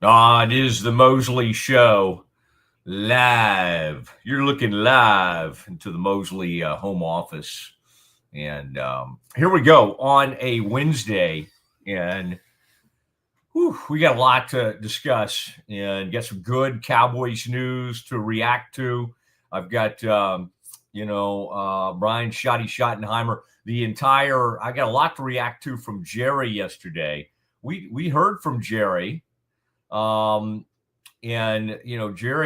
It is the Mosley Show live. You're looking live into the Mosley home office. And here we go on a Wednesday. And we got a lot to discuss and get some good Cowboys news to react to. I've got, Brian Shoddy Schottenheimer. I got a lot to react to from Jerry yesterday. We heard from Jerry. Jerry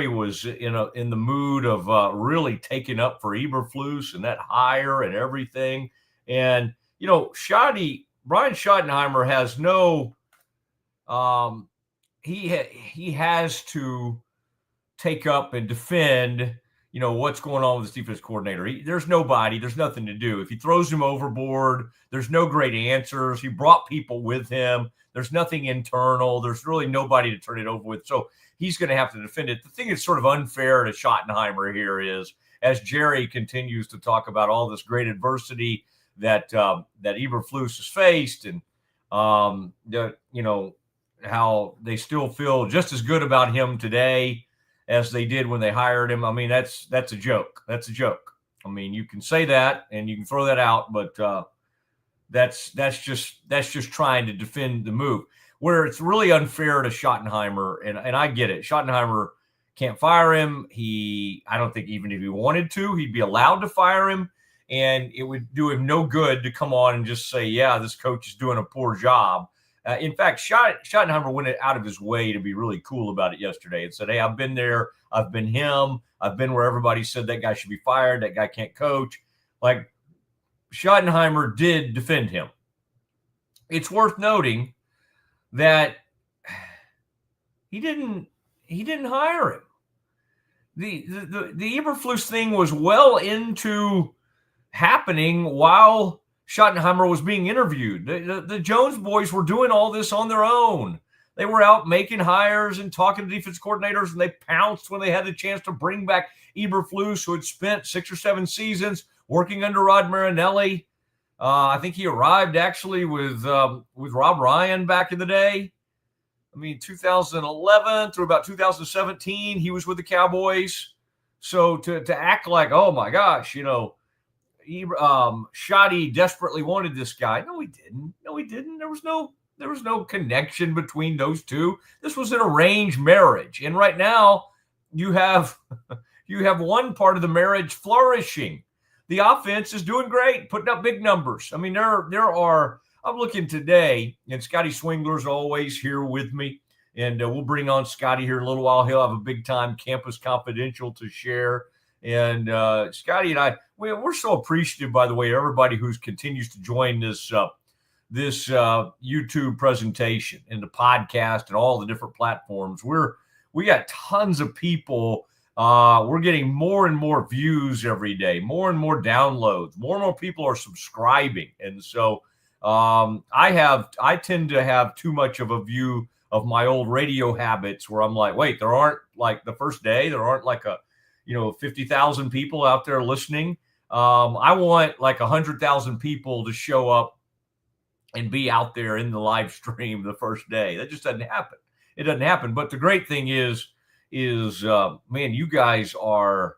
was in the mood of really taking up for Eberflus and that hire and everything. And Brian Schottenheimer has no. He has to take up and defend. What's going on with this defense coordinator. There's nothing to do. If he throws him overboard, there's no great answers. He brought people with him. There's nothing internal. There's really nobody to turn it over with. So he's going to have to defend it. The thing that's sort of unfair to Schottenheimer here is, as Jerry continues to talk about all this great adversity that Eberflus has faced, and how they still feel just as good about him today as they did when they hired him. I mean, that's a joke. That's a joke. I mean, you can say that and you can throw that out, but that's just trying to defend the move. Where it's really unfair to Schottenheimer, and I get it. Schottenheimer can't fire him. I don't think even if he wanted to, he'd be allowed to fire him, and it would do him no good to come on and just say, yeah, this coach is doing a poor job. In fact, Schottenheimer went out of his way to be really cool about it yesterday and said, hey, I've been there. I've been him. I've been where everybody said that guy should be fired. That guy can't coach. Like, Schottenheimer did defend him. It's worth noting that he didn't hire him. The Eberflus thing was well into happening while Schottenheimer was being interviewed. The Jones boys were doing all this on their own. They were out making hires and talking to defense coordinators, and they pounced when they had the chance to bring back Eberflus, who had spent 6 or 7 seasons working under Rod Marinelli. I think he arrived actually with Rob Ryan back in the day. I mean, 2011 through about 2017, he was with the Cowboys. So to act like, oh my gosh, Shoddy desperately wanted this guy. No, he didn't. There was no connection between those two. This was an arranged marriage. And right now you have one part of the marriage flourishing. The offense is doing great, putting up big numbers. I mean, I'm looking today, and Scotty Swingler's always here with me. And we'll bring on Scotty here in a little while. He'll have a big time Campus Confidential to share. And Scotty and I, we're so appreciative, by the way, everybody who continues to join this YouTube presentation and the podcast and all the different platforms. We got tons of people. We're getting more and more views every day, more and more downloads, more and more people are subscribing. And so I tend to have too much of a view of my old radio habits where I'm like, wait, there aren't, like, the first day, there aren't like 50,000 people out there listening. I want like 100,000 people to show up and be out there in the live stream the first day. That just doesn't happen. It doesn't happen. But the great thing is man, you guys are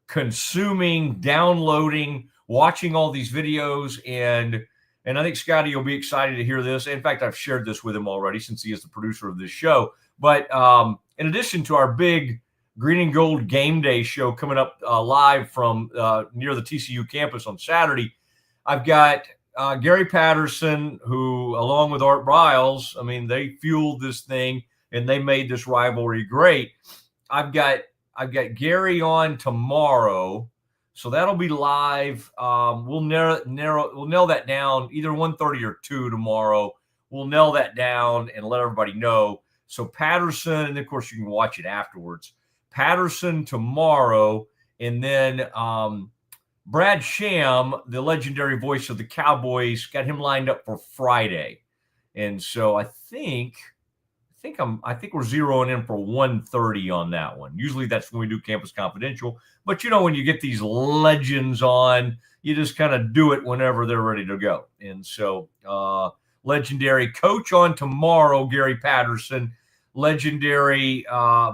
consuming, downloading, watching all these videos, and I think Scotty will be excited to hear this. In fact, I've shared this with him already since he is the producer of this show. But in addition to our big Green and Gold Game Day show coming up live from near the TCU campus on Saturday, I've got Gary Patterson, who, along with Art Briles, I mean, they fueled this thing and they made this rivalry great. I've got Gary on tomorrow, so that'll be live. We'll nail that down either 1:30 or 2 tomorrow. We'll nail that down and let everybody know. So Patterson, and of course you can watch it afterwards. Patterson tomorrow, and then Brad Sham, the legendary voice of the Cowboys, got him lined up for Friday. And so I think we're zeroing in for 1:30 on that one. Usually that's when we do Campus Confidential. But when you get these legends on, you just kind of do it whenever they're ready to go. And so legendary coach on tomorrow, Gary Patterson. legendary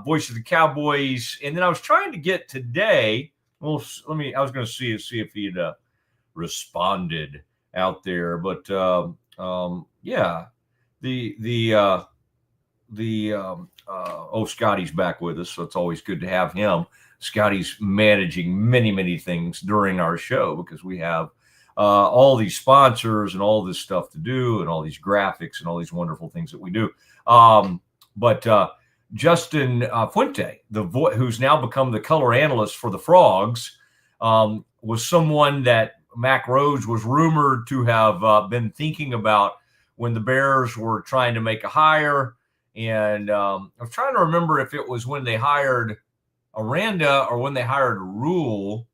voice of the Cowboys. And then I was trying to get today. Well, I was going to see if he'd responded out there, but yeah, Scotty's back with us, so it's always good to have him. Scotty's managing many things during our show because we have all these sponsors and all this stuff to do and all these graphics and all these wonderful things that we do. But Justin Fuente, who's now become the color analyst for the Frogs, was someone that Mac Rhodes was rumored to have been thinking about when the Bears were trying to make a hire. And I'm trying to remember if it was when they hired Aranda or when they hired Rule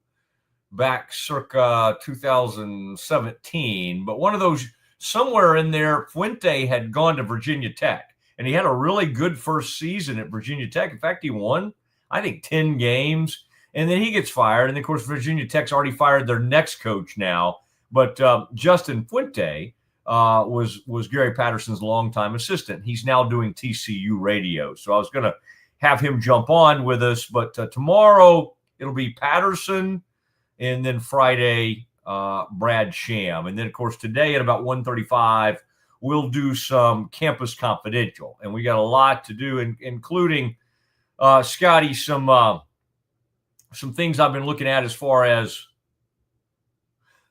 back circa 2017. But one of those, somewhere in there, Fuente had gone to Virginia Tech. And he had a really good first season at Virginia Tech. In fact, he won, I think, 10 games. And then he gets fired. And, of course, Virginia Tech's already fired their next coach now. But Justin Fuente was Gary Patterson's longtime assistant. He's now doing TCU radio. So I was going to have him jump on with us. But tomorrow it'll be Patterson, and then Friday Brad Sham. And then, of course, today at about 1:35, we'll do some Campus Confidential. And we got a lot to do, including, Scotty, some things I've been looking at as far as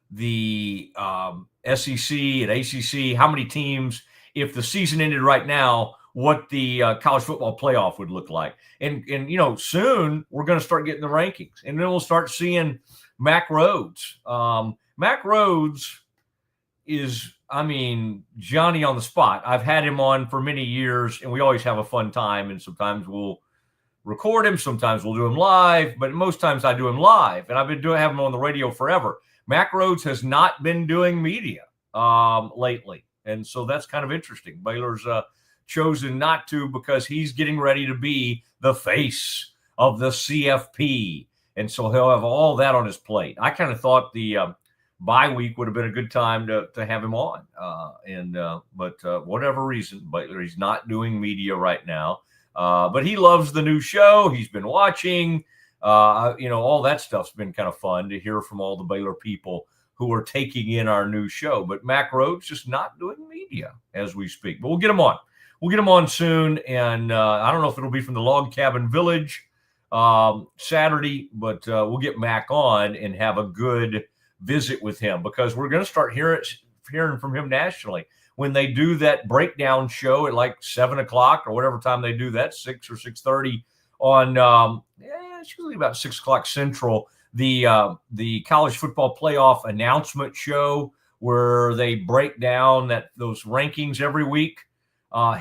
the SEC and ACC, how many teams, if the season ended right now, what the college football playoff would look like. And soon we're going to start getting the rankings. And then we'll start seeing Mac Rhodes. Mac Rhodes is, Johnny on the spot. I've had him on for many years, and we always have a fun time. And sometimes we'll record him. Sometimes we'll do him live. But most times I do him live. And I've been having him on the radio forever. Mac Rhodes has not been doing media lately. And so that's kind of interesting. Baylor's chosen not to because he's getting ready to be the face of the CFP. And so he'll have all that on his plate. I kind of thought the bye week would have been a good time to have him on. But whatever reason, Baylor, he's not doing media right now. But he loves the new show. He's been watching. All that stuff's been kind of fun to hear from all the Baylor people who are taking in our new show. But Mac Rhodes just not doing media as we speak. But we'll get him on. We'll get him on soon. And I don't know if it'll be from the Log Cabin Village Saturday, but we'll get Mac on and have a good visit with him because we're going to start hearing from him nationally. When they do that breakdown show at like 7 o'clock or whatever time they do that, 6 or 6:30 on it's usually about 6 o'clock Central, the college football playoff announcement show where they break down those rankings every week.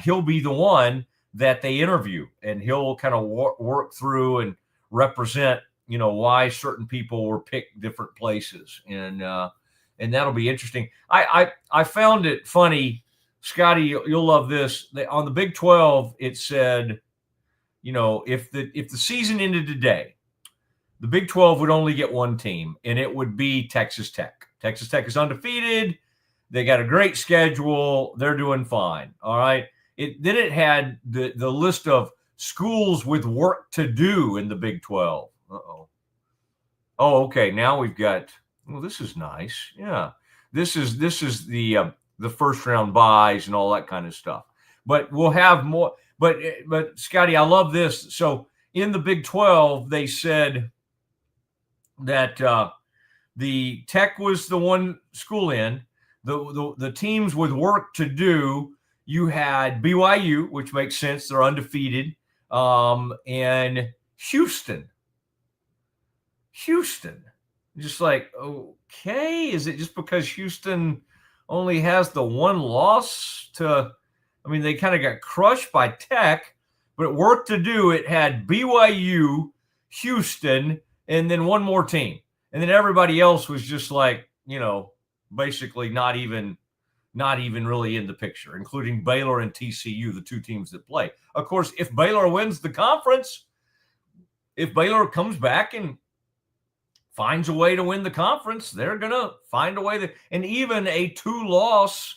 He'll be the one that they interview, and he'll kind of work through and represent, why certain people were picked different places. And that'll be interesting. I found it funny, Scotty, you'll love this. On the Big 12, it said, if the season ended today, the Big 12 would only get one team, and it would be Texas Tech. Texas Tech is undefeated. They got a great schedule. They're doing fine. All right. Then it had the list of schools with work to do in the Big 12. Uh-oh. Oh, okay. Now we've got. Well, this is nice. Yeah. This is the first round buys and all that kind of stuff. But we'll have more. But Scotty, I love this. So in the Big 12, they said that the Tech was the one school in. The teams with work to do, you had BYU, which makes sense. They're undefeated. And Houston. Just like, okay, is it just because Houston only has the one loss to – they kind of got crushed by Tech, but work to do, it had BYU, Houston, and then one more team. And then everybody else was just like, basically not even really in the picture, including Baylor and TCU, the two teams that play. Of course, if Baylor wins the conference, if Baylor comes back and finds a way to win the conference, they're going to find a way and even a 2-loss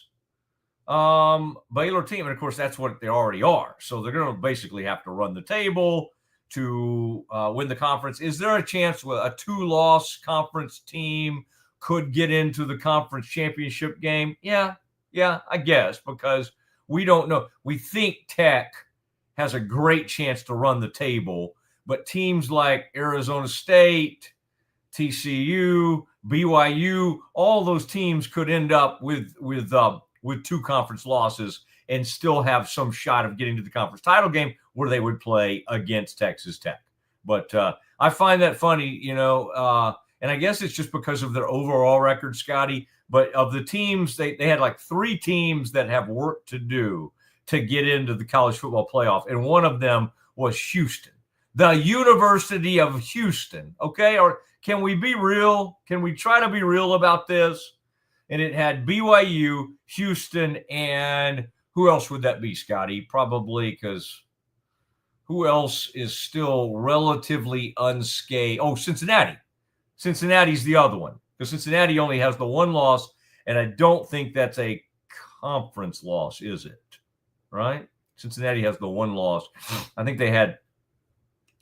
Baylor team. And of course, that's what they already are. So they're going to basically have to run the table to win the conference. Is there a chance with a 2-loss conference team could get into the conference championship game? Yeah, I guess, because we don't know. We think Tech has a great chance to run the table, but teams like Arizona State, TCU, BYU, all those teams could end up with 2 conference losses and still have some shot of getting to the conference title game where they would play against Texas Tech. But I find that funny, and I guess it's just because of their overall record, Scotty. But of the teams, they had like 3 teams that have work to do to get into the college football playoff, and one of them was Houston, the University of Houston. Okay, or can we be real? Can we try to be real about this? And it had BYU, Houston, and who else would that be, Scotty? Probably, because who else is still relatively unscathed? Oh, Cincinnati. Cincinnati's the other one, because Cincinnati only has the 1 loss, and I don't think that's a conference loss, is it? Right? Cincinnati has the 1 loss. I think they had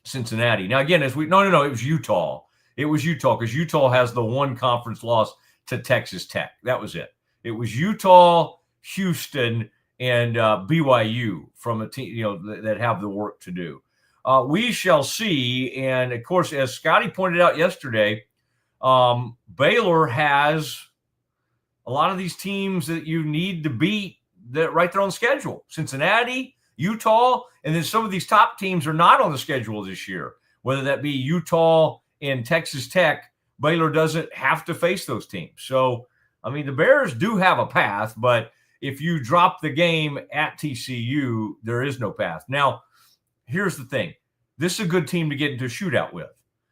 Cincinnati. Now, again, it was Utah. It was Utah, because Utah has the 1 conference loss to Texas Tech. That was it. It was Utah, Houston, and BYU from a team, that have the work to do. We shall see. And of course, as Scotty pointed out yesterday, Baylor has a lot of these teams that you need to beat that right there on the schedule. Cincinnati, Utah, and then some of these top teams are not on the schedule this year, whether that be Utah and Texas Tech. Baylor doesn't have to face those teams. So, I mean, the Bears do have a path, but if you drop the game at TCU, there is no path. Now, here's the thing. This is a good team to get into a shootout with.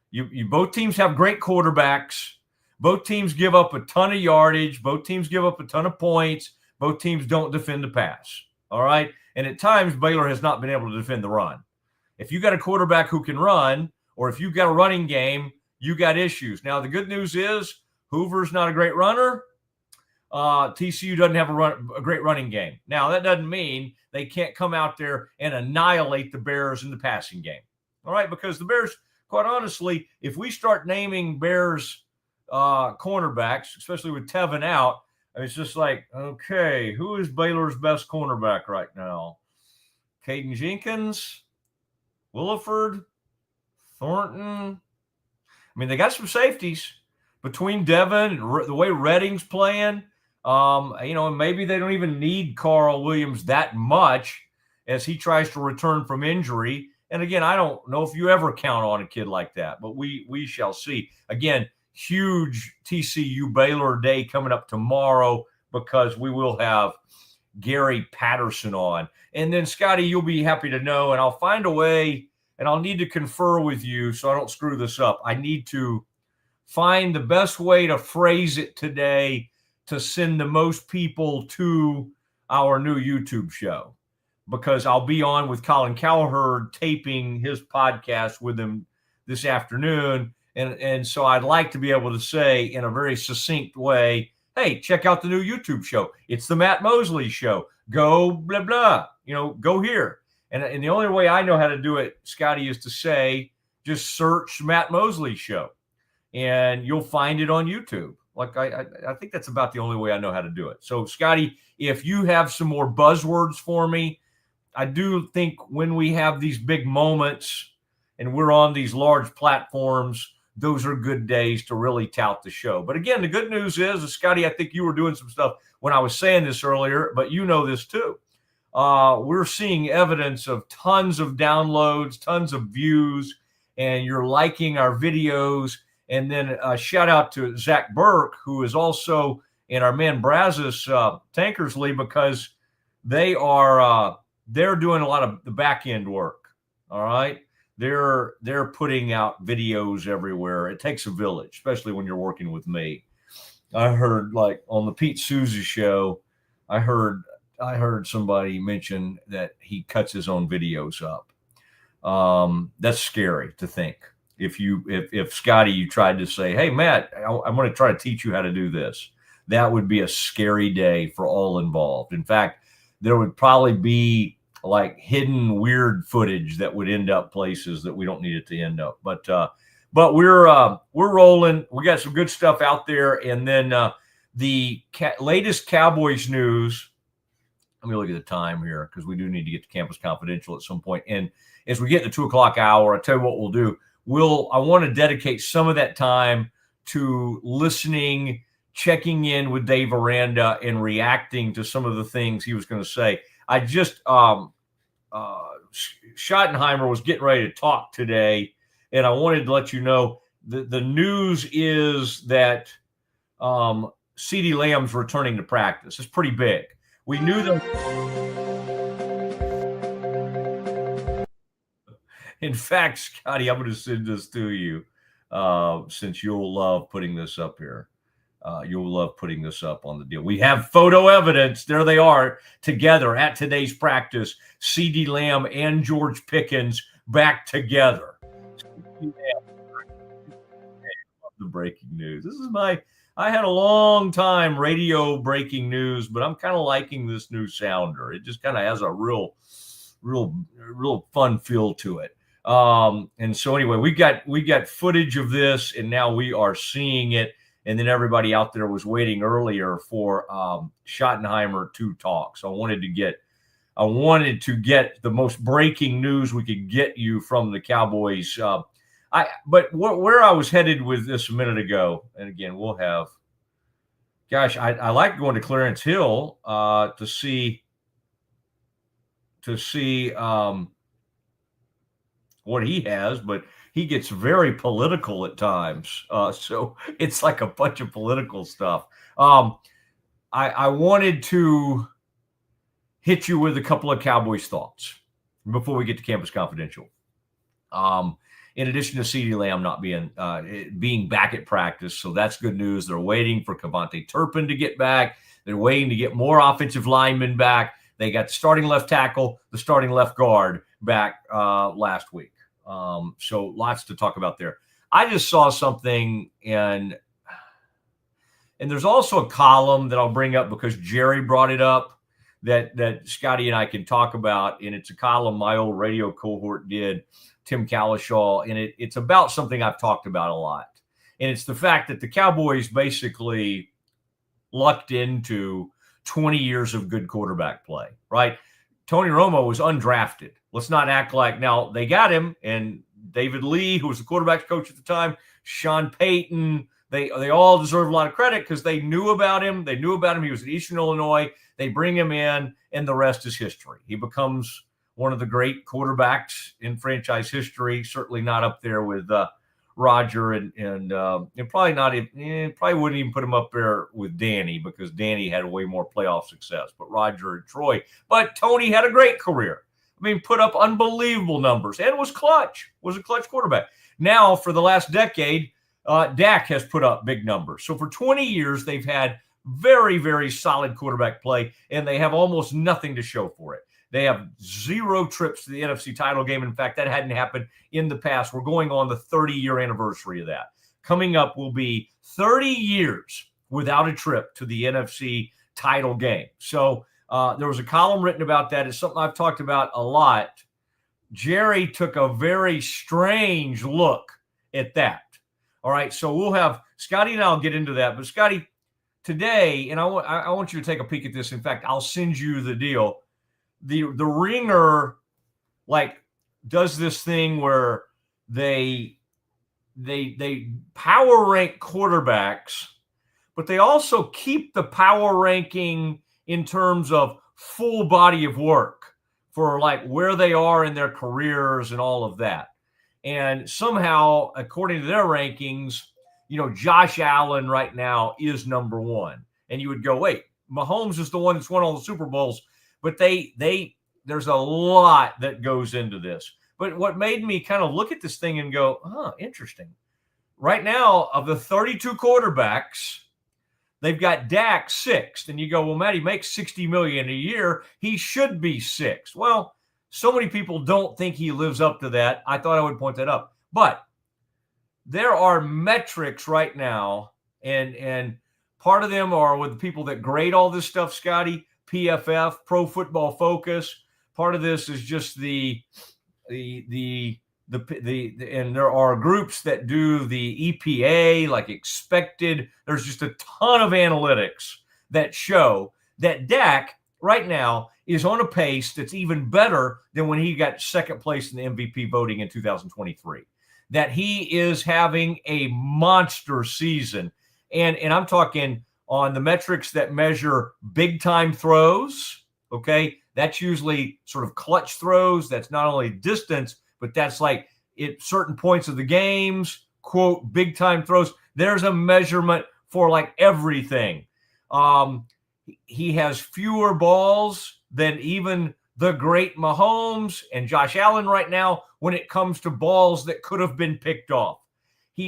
You both teams have great quarterbacks. Both teams give up a ton of yardage. Both teams give up a ton of points. Both teams don't defend the pass. All right? And at times, Baylor has not been able to defend the run. If you got a quarterback who can run, or if you've got a running game, you got issues. Now, the good news is Hoover's not a great runner. TCU doesn't have a great running game. Now, that doesn't mean they can't come out there and annihilate the Bears in the passing game. All right? Because the Bears, quite honestly, if we start naming Bears cornerbacks, especially with Tevin out, it's just like, okay, who is Baylor's best cornerback right now? Caden Jenkins, Williford, Thornton. I mean, they got some safeties between Devin and the way Redding's playing. And maybe they don't even need Carl Williams that much as he tries to return from injury. And again, I don't know if you ever count on a kid like that, but we shall see. Again, huge TCU Baylor day coming up tomorrow, because we will have Gary Patterson on. And then, Scotty, you'll be happy to know, and I'll find a way, and I'll need to confer with you so I don't screw this up. I need to find the best way to phrase it today to send the most people to our new YouTube show, because I'll be on with Colin Cowherd taping his podcast with him this afternoon. And so I'd like to be able to say in a very succinct way, hey, check out the new YouTube show. It's the Matt Mosley Show. Go blah, blah, go here. And the only way I know how to do it, Scotty, is to say, just search Matt Mosley Show, and you'll find it on YouTube. Like I think that's about the only way I know how to do it. So, Scotty, if you have some more buzzwords for me, I do think when we have these big moments and we're on these large platforms, those are good days to really tout the show. But again, the good news is, Scotty, I think you were doing some stuff when I was saying this earlier, but you know this too. We're seeing evidence of tons of downloads, tons of views, and you're liking our videos. And then a shout out to Zach Burke, who is also in our man Brazos Tankersley, because they're doing a lot of the back end work. All right. They're putting out videos everywhere. It takes a village, especially when you're working with me. I heard, like, on the Pete Souza show, I heard somebody mention that he cuts his own videos up. That's scary to think. If Scotty, you tried to say, hey, Matt, I'm going to try to teach you how to do this. that would be a scary day for all involved. In fact, there would probably be like hidden weird footage that would end up places that we don't need it to end up. But we're rolling. We got some good stuff out there, and then the latest Cowboys news. Let me look at the time here because we do need to get to Campus Confidential at some point. And as we get to the 2:00 hour, I tell you what we'll do. I want to dedicate some of that time to listening, checking in with Dave Aranda, and reacting to some of the things he was going to say. I just Schottenheimer was getting ready to talk today, and I wanted to let you know the news is that CeeDee Lamb's returning to practice. It's pretty big. We knew that. In fact, Scotty, I'm going to send this to you since you'll love putting this up here. You'll love putting this up on the deal. We have photo evidence. There they are together at today's practice. CeeDee Lamb and George Pickens back together. The breaking news. This is I had a long time radio breaking news, but I'm kind of liking this new sounder. It just kind of has a real fun feel to it. And so anyway, we got footage of this, and now we are seeing it. And then everybody out there was waiting earlier for Schottenheimer to talk. So I wanted to get the most breaking news we could get you from the Cowboys. But where I was headed with this a minute ago, and again, we'll have, gosh, I like going to Clarence Hill to see what he has, but he gets very political at times. So it's like a bunch of political stuff. I wanted to hit you with a couple of Cowboys thoughts before we get to Campus Confidential. In addition to CeeDee Lamb not being back at practice, so that's good news. They're waiting for Kevontae Turpin to get back. They're waiting to get more offensive linemen back. They got the starting left tackle, the starting left guard back last week. So lots to talk about there. I just saw something, and there's also a column that I'll bring up because Jerry brought it up that Scotty and I can talk about, and it's a column my old radio cohort did, Tim Calishaw, and it's about something I've talked about a lot. And it's the fact that the Cowboys basically lucked into 20 years of good quarterback play, right? Tony Romo was undrafted. Let's not act like now they got him, and David Lee, who was the quarterback's coach at the time, Sean Payton, they all deserve a lot of credit because they knew about him. They knew about him. He was at Eastern Illinois. They bring him in, and the rest is history. He becomes one of the great quarterbacks in franchise history, certainly not up there with Roger and probably not. Probably wouldn't even put him up there with Danny because Danny had way more playoff success. But Roger and Troy. But Tony had a great career. I mean, put up unbelievable numbers and was clutch. Was a clutch quarterback. Now, for the last decade, Dak has put up big numbers. So for 20 years, they've had very, very solid quarterback play, and they have almost nothing to show for it. They have 0 trips to the NFC title game. In fact, that hadn't happened in the past. We're going on the 30-year anniversary of that. Coming up will be 30 years without a trip to the NFC title game. So there was a column written about that. It's something I've talked about a lot. Jerry took a very strange look at that. All right, so we'll have Scotty and I'll get into that. But Scotty, today, and I want you to take a peek at this. In fact, I'll send you the deal. The Ringer does this thing where they power rank quarterbacks, but they also keep the power ranking in terms of full body of work for where they are in their careers and all of that. And somehow, according to their rankings, Josh Allen right now is number 1. And you would go, wait, Mahomes is the one that's won all the Super Bowls. But there's a lot that goes into this. But what made me kind of look at this thing and go, interesting. Right now, of the 32 quarterbacks, they've got Dak 6th. And you go, well, Matt, he makes $60 million a year. He should be 6th. Well, so many people don't think he lives up to that. I thought I would point that up. But there are metrics right now, and Part of them are with the people that grade all this stuff, Scotty, PFF, Pro Football Focus. Part of this is just and there are groups that do the EPA, like expected. There's just a ton of analytics that show that Dak right now is on a pace that's even better than when he got second place in the MVP voting in 2023. That he is having a monster season. And I'm talking on the metrics that measure big time throws. Okay. That's usually sort of clutch throws. That's not only distance, but that's like at certain points of the games, quote, big time throws. There's a measurement for like everything. He has fewer balls than even the great Mahomes and Josh Allen right now when it comes to balls that could have been picked off.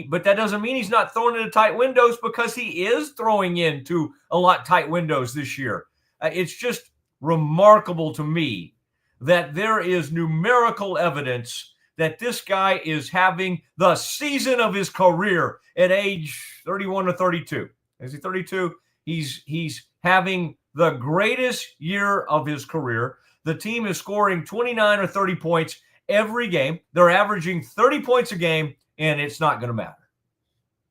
But that doesn't mean he's not throwing into tight windows, because he is throwing into a lot tight windows this year. It's just remarkable to me that there is numerical evidence that this guy is having the season of his career at age 31 or 32. Is he 32? He's having the greatest year of his career. The team is scoring 29 or 30 points every game. They're averaging 30 points a game, and it's not going to matter.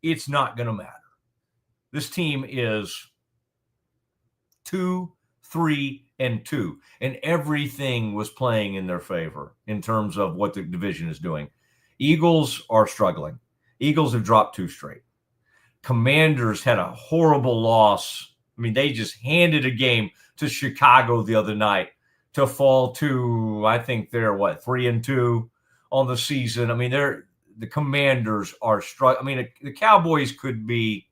It's not going to matter. This team is 2-3-2, and everything was playing in their favor in terms of what the division is doing. Eagles are struggling. Eagles have dropped 2 straight. Commanders had a horrible loss. I mean, they just handed a game to Chicago the other night to fall to, I think they're 3-2 on the season. I mean, the Commanders are struggling. I mean, the Cowboys could be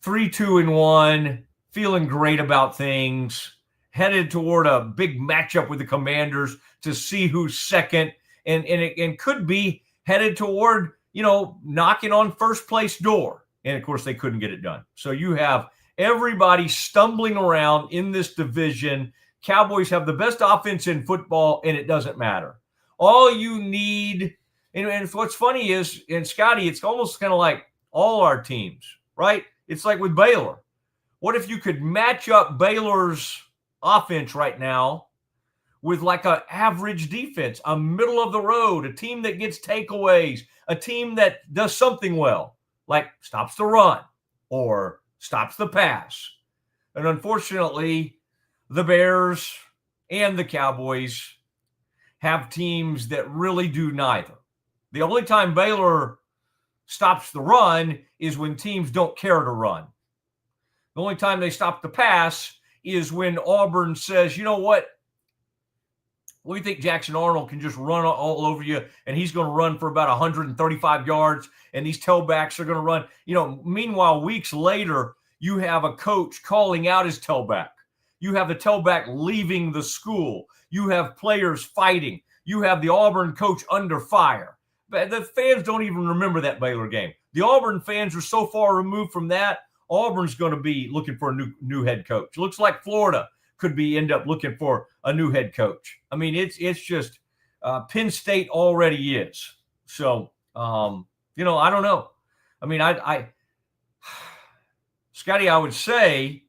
3-2-1, feeling great about things, headed toward a big matchup with the Commanders to see who's second, and could be headed toward, knocking on first place door. And of course, they couldn't get it done. So you have everybody stumbling around in this division. Cowboys have the best offense in football, and it doesn't matter. All you need, and what's funny is, and Scotty, it's almost kind of like all our teams, right? It's like with Baylor. What if you could match up Baylor's offense right now with like an average defense, a middle of the road, a team that gets takeaways, a team that does something well, like stops the run or stops the pass. And unfortunately, the Bears and the Cowboys have teams that really do neither. The only time Baylor stops the run is when teams don't care to run. The only time they stop the pass is when Auburn says, you know what? We think Jackson Arnold can just run all over you, and he's going to run for about 135 yards, and these tailbacks are going to run. Meanwhile, weeks later, you have a coach calling out his tailback. You have the tailback leaving the school. You have players fighting. You have the Auburn coach under fire. But the fans don't even remember that Baylor game. The Auburn fans are so far removed from that, Auburn's going to be looking for a new head coach. It looks like Florida could end up looking for a new head coach. I mean, it's just Penn State already is. So, I don't know. I mean, Scotty, I would say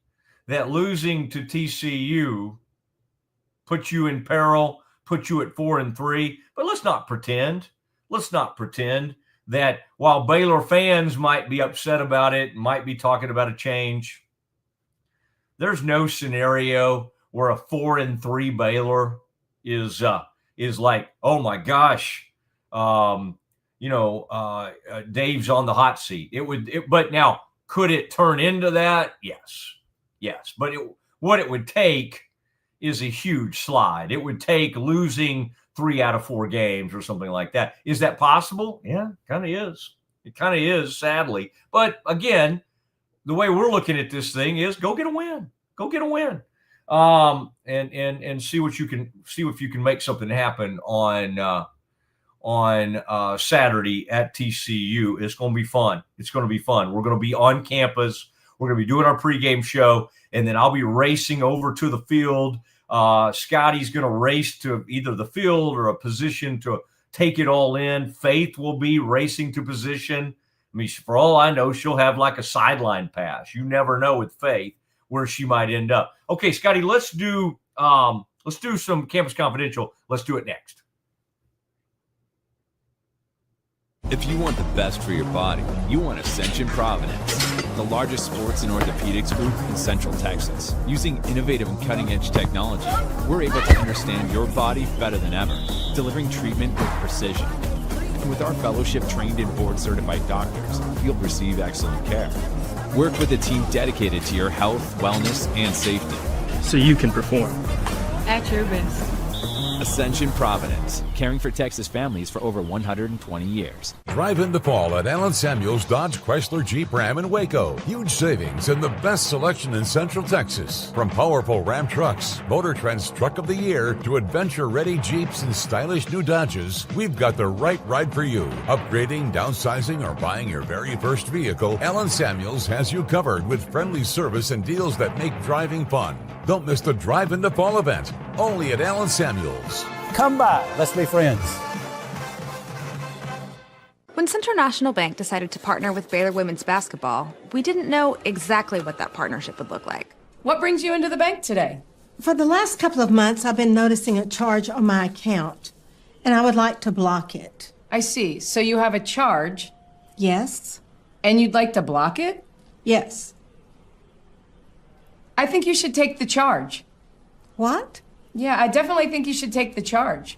that losing to TCU puts you in peril, puts you at 4-3. But let's not pretend. Let's not pretend that while Baylor fans might be upset about it, might be talking about a change, there's no scenario where a 4-3 Baylor is like, oh my gosh, Dave's on the hot seat. But now, could it turn into that? Yes. But what it would take is a huge slide. It would take losing 3 out of 4 games or something like that. Is that possible? Yeah, kind of is. It kind of is, sadly. But again, the way we're looking at this thing is go get a win. Go get a win. And see what you can if you can make something happen on Saturday at TCU. It's going to be fun. It's going to be fun. We're going to be on campus. We're going to be doing our pregame show, and then I'll be racing over to the field. Scotty's going to race to either the field or a position to take it all in. Faith will be racing to position. mean, for all I know, she'll have like a sideline pass. You never know with Faith where she might end up. Okay, Scotty, let's do some Campus Confidential. Let's do it next. If you want the best for your body, you want Ascension Providence, the largest sports and orthopedics group in Central Texas. Using innovative and cutting-edge technology, we're able to understand your body better than ever, delivering treatment with precision. And with our fellowship-trained and board-certified doctors, you'll receive excellent care. Work with a team dedicated to your health, wellness, and safety. So you can perform. At your best. Ascension Providence, caring for Texas families for over 120 years. Drive in the fall at Allen Samuels Dodge Chrysler Jeep Ram in Waco. Huge savings and the best selection in Central Texas. From powerful Ram trucks, Motor Trend's Truck of the Year, to adventure-ready Jeeps and stylish new Dodges, we've got the right ride for you. Upgrading, downsizing, or buying your very first vehicle, Allen Samuels has you covered with friendly service and deals that make driving fun. Don't miss the Drive in the Fall event, only at Allen Samuels. Come by, let's be friends. When Central National Bank decided to partner with Baylor women's basketball, we didn't know exactly what that partnership would look like. What brings you into the bank today? For the last couple of months, I've been noticing a charge on my account, and I would like to block it. I see. So you have a charge, Yes? and you'd like to block it? Yes. I think you should take the charge. What? Yeah, I definitely think you should take the charge.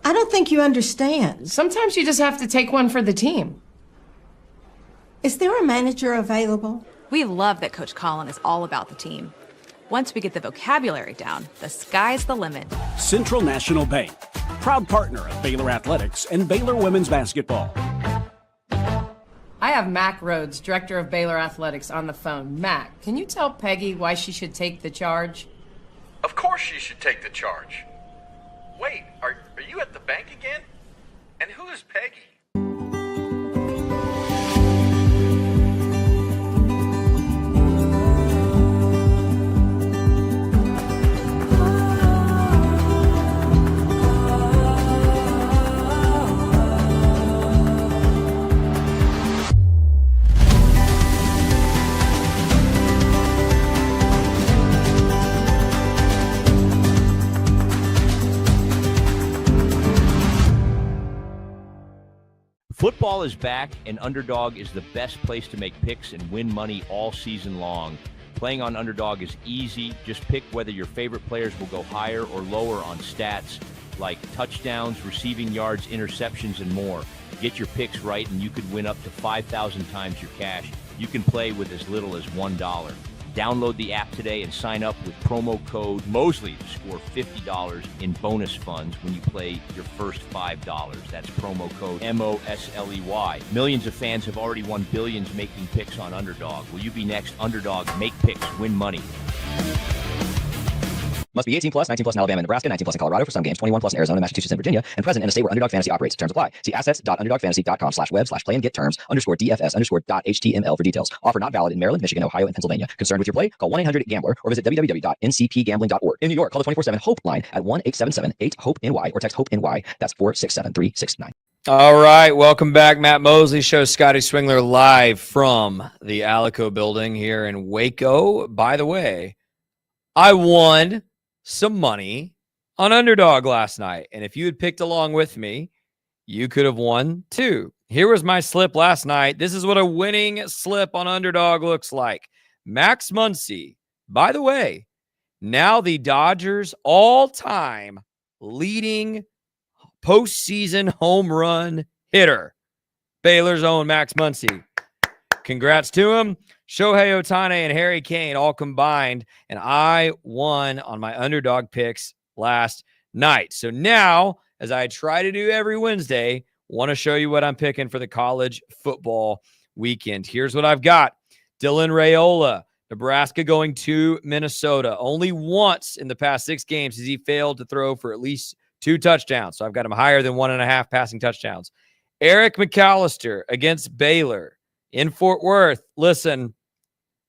I don't think you understand. Sometimes you just have to take one for the team. Is there a manager available? We love that Coach Colin is all about the team. Once we get the vocabulary down, the sky's the limit. Central National Bank, proud partner of Baylor Athletics and Baylor women's basketball. I have Mac Rhodes, director of Baylor Athletics, on the phone. Mac, can you tell Peggy why she should take the charge? Of course she should take the charge. Wait, are you at the bank again? And who is Peggy? Football is back, and Underdog is the best place to make picks and win money all season long. Playing on Underdog is easy. Just pick whether your favorite players will go higher or lower on stats like touchdowns, receiving yards, interceptions, and more. Get your picks right, and you could win up to 5,000 times your cash. You can play with as little as $1. Download the app today and sign up with promo code Mosley to score $50 in bonus funds when you play your first $5. That's promo code MOSLEY. Millions of fans have already won billions making picks on Underdog. Will you be next? Underdog, make picks, win money. Must be 18 plus, 19 plus in Alabama and Nebraska, 19 plus in Colorado for some games, 21 plus in Arizona, Massachusetts, and Virginia, and present in a state where Underdog Fantasy operates. Terms apply. See assets.underdogfantasy.com/web/play-and-get-terms_DFS_HTML for details. Offer not valid in Maryland, Michigan, Ohio, and Pennsylvania. Concerned with your play? Call 1-800-GAMBLER or visit www.ncpgambling.org. In New York, call the 24/7 HOPE line at 1-877-8-HOPE-NY or text HOPE-NY. That's 467-369. All right, welcome back. Matt Mosley Show, Scotty Swingler live from the Alico building here in Waco. By the way, I won some money on Underdog last night. And if you had picked along with me, you could have won too. Here was my slip last night. This is what a winning slip on Underdog looks like. Max Muncy, by the way, now the Dodgers all-time leading postseason home run hitter. Baylor's own Max Muncy. Congrats to him. Shohei Ohtani and Harry Kane all combined, and I won on my Underdog picks last night. So now, as I try to do every Wednesday, want to show you what I'm picking for the college football weekend. Here's what I've got. Dylan Raiola, Nebraska going to Minnesota. Only once in the past 6 games has he failed to throw for at least 2 touchdowns. So I've got him higher than 1.5 passing touchdowns. Eric McAllister against Baylor in Fort Worth. Listen,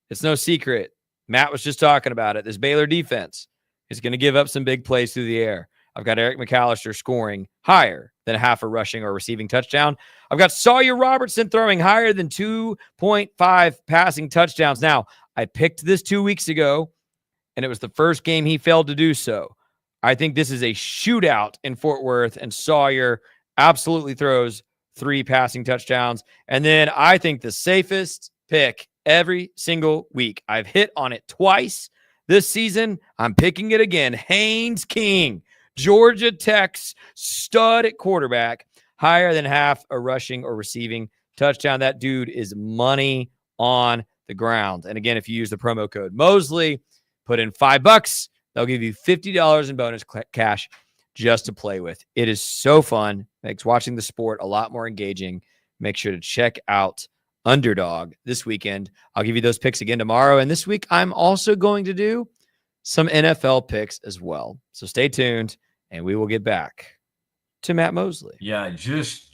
it's no secret. Matt was just talking about it. This Baylor defense is going to give up some big plays through the air. I've got Eric McAllister scoring higher than half a rushing or receiving touchdown. I've got Sawyer Robertson throwing higher than 2.5 passing touchdowns. Now, I picked this 2 weeks ago, and it was the first game he failed to do so. I think this is a shootout in Fort Worth, and Sawyer absolutely throws 3 passing touchdowns. And then I think the safest pick every single week, I've hit on it twice this season. I'm picking it again. Haynes King, Georgia Tech's stud at quarterback, higher than half a rushing or receiving touchdown. That dude is money on the ground. And again, if you use the promo code Mosley, put in $5, they'll give you $50 in bonus cash just to play with. It is so fun. Makes watching the sport a lot more engaging. Make sure to check out Underdog this weekend. I'll give you those picks again tomorrow. And this week, I'm also going to do some NFL picks as well. So stay tuned, and we will get back to Matt Mosley. Yeah, just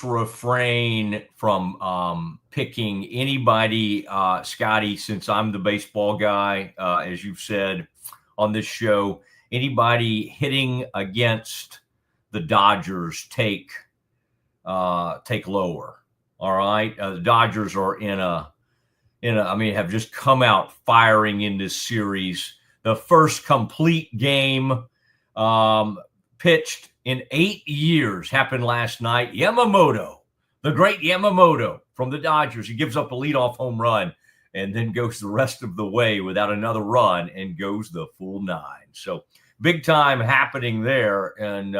refrain from picking anybody, Scotty, since I'm the baseball guy, as you've said on this show. Anybody hitting against the Dodgers take lower. All right, the Dodgers are have just come out firing in this series. The first complete game pitched in 8 years happened last night. Yamamoto, the great Yamamoto from the Dodgers, he gives up a leadoff home run and then goes the rest of the way without another run and goes the full 9. So big time happening there. And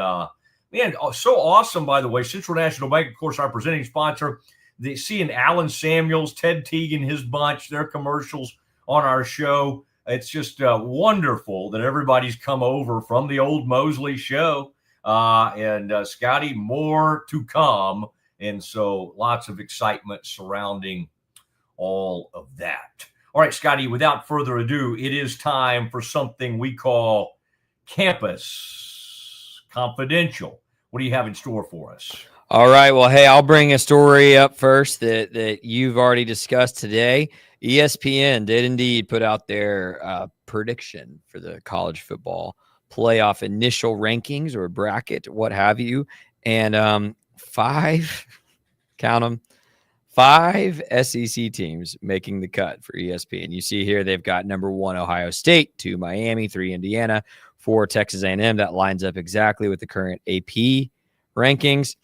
man, so awesome, by the way. Central National Bank, of course, our presenting sponsor. Seeing Alan Samuels, Ted Teague and his bunch, their commercials on our show. It's just wonderful that everybody's come over from the old Mosley show. And Scotty, more to come. And so lots of excitement surrounding all of that. All right, Scotty, without further ado, it is time for something we call Campus Confidential. What do you have in store for us? All right. Well, hey, I'll bring a story up first that you've already discussed today. ESPN did indeed put out their prediction for the college football playoff initial rankings or bracket, what have you. And 5 SEC teams making the cut for ESPN. You see here they've got number 1 Ohio State, 2 Miami, 3 Indiana, 4 Texas A&M. That lines up exactly with the current AP rankings.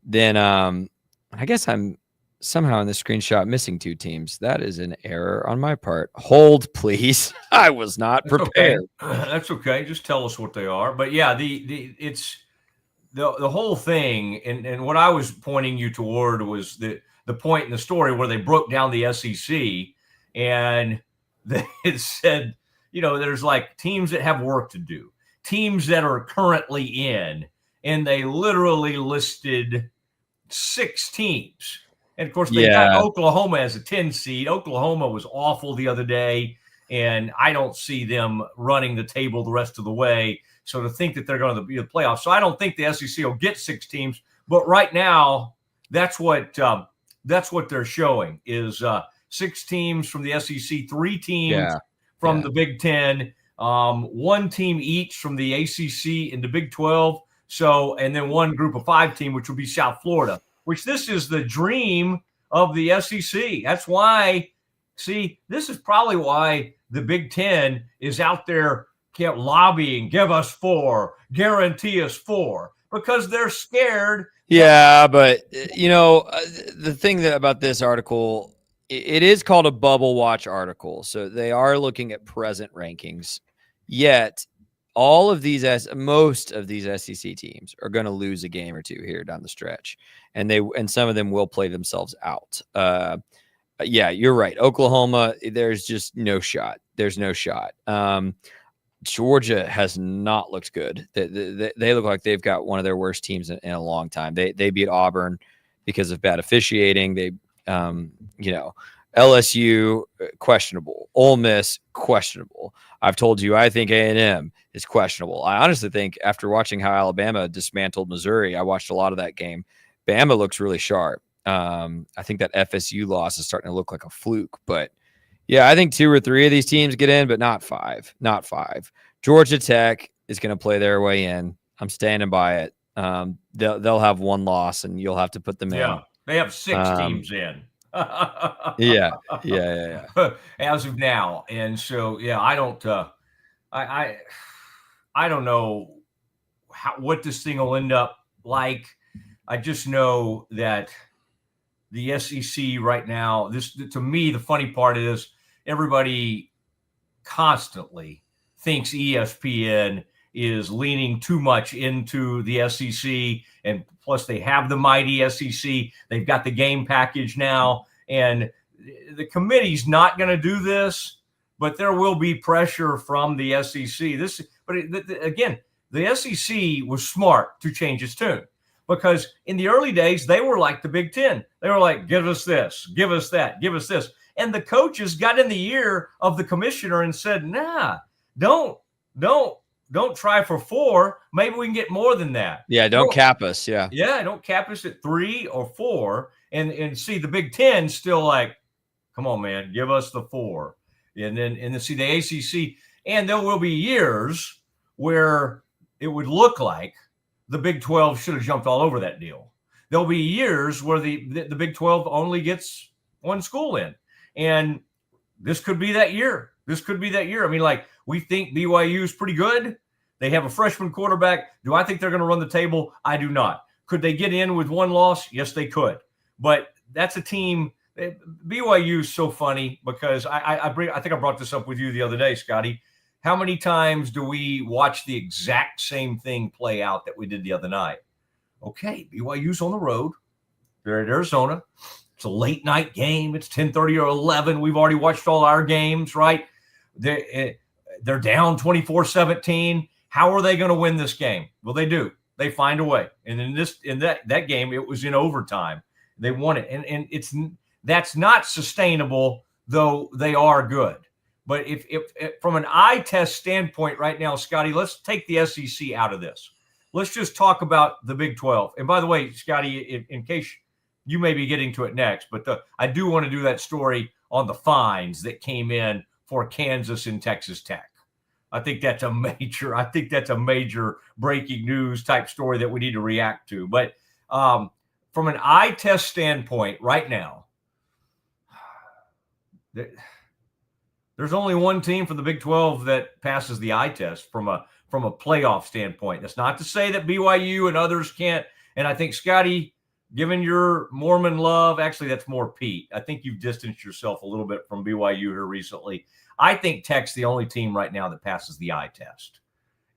Then I guess I'm somehow in the screenshot missing 2 teams. That is an error on my part. Hold, please. I was not prepared. Okay. That's okay. Just tell us what they are. But yeah, it's the whole thing, and what I was pointing you toward was the point in the story where they broke down the SEC, and it said, there's like teams that have work to do, teams that are currently in, and they literally listed 6 teams. And, of course, they got Oklahoma as a 10 seed. Oklahoma was awful the other day, and I don't see them running the table the rest of the way. So to think that they're going to be in the playoffs. So I don't think the SEC will get 6 teams. But right now, that's what they're showing is 6 teams from the SEC, 3 teams from the Big Ten, 1 team each from the ACC and the Big 12. So, and then 1 group of 5 team, which will be South Florida, which this is the dream of the SEC. That's why, this is probably why the Big Ten is out there kept lobbying, give us 4, guarantee us 4, because they're scared. Yeah, but, the thing about this article, it is called a bubble watch article. So they are looking at present rankings, yet most of these SEC teams are going to lose a game or 2 here down the stretch, and some of them will play themselves out. Yeah, you're right. Oklahoma, there's just no shot. There's no shot. Georgia has not looked good. They look like they've got one of their worst teams in a long time. They beat Auburn because of bad officiating. They, LSU questionable. Ole Miss questionable. I've told you I think A&M is questionable. I honestly think after watching how Alabama dismantled Missouri, I watched a lot of that game. Bama looks really sharp. I think that FSU loss is starting to look like a fluke. But, yeah, I think 2 or 3 of these teams get in, but not 5. Not 5. Georgia Tech is going to play their way in. I'm standing by it. They'll have one loss, and you'll have to put them in. Yeah, they have 6 teams in. Yeah. As of now, and so I don't. I don't know what this thing will end up like. I just know that the SEC right now, to me, the funny part is everybody constantly thinks ESPN is leaning too much into the SEC, and plus they have the mighty SEC. They've got the game package now, and the committee's not going to do this, but there will be pressure from the SEC. Again, the SEC was smart to change its tune, because in the early days, they were like the Big Ten. They were like, give us this, give us that, give us this. And the coaches got in the ear of the commissioner and said, nah, don't try for 4. Maybe we can get more than that. Yeah, don't cap us. Yeah, don't cap us at 3 or 4. And see, the Big Ten still like, come on, man, give us the 4. And then see the ACC. And there will be years where it would look like the Big 12 should have jumped all over that deal. There'll be years where the Big 12 only gets one school in. And this could be that year. I mean, like, we think BYU is pretty good. They have a freshman quarterback. Do I think they're going to run the table? I do not. Could they get in with one loss? Yes, they could. But that's a team. BYU is so funny because I think I brought this up with you the other day, Scotty. How many times do we watch the exact same thing play out that we did the other night? Okay, BYU's on the road. They're at Arizona. It's a late night game. It's 10:30 or 11. We've already watched all our games, right? They're down 24-17. How are they going to win this game? Well, they do. They find a way. And in that game, it was in overtime. They won it. And that's not sustainable, though they are good. But if from an eye test standpoint right now, Scotty, let's take the SEC out of this. Let's just talk about the Big 12. And by the way, Scotty, in case you may be getting to it next, but I do want to do that story on the fines that came in for Kansas and Texas Tech. I think that's a major breaking news type story that we need to react to. But from an eye test standpoint right now, there's only one team from the Big 12 that passes the eye test from a playoff standpoint. That's not to say that BYU and others can't. And I think, Scotty, given your Mormon love, actually, that's more Pete. I think you've distanced yourself a little bit from BYU here recently. I think Tech's the only team right now that passes the eye test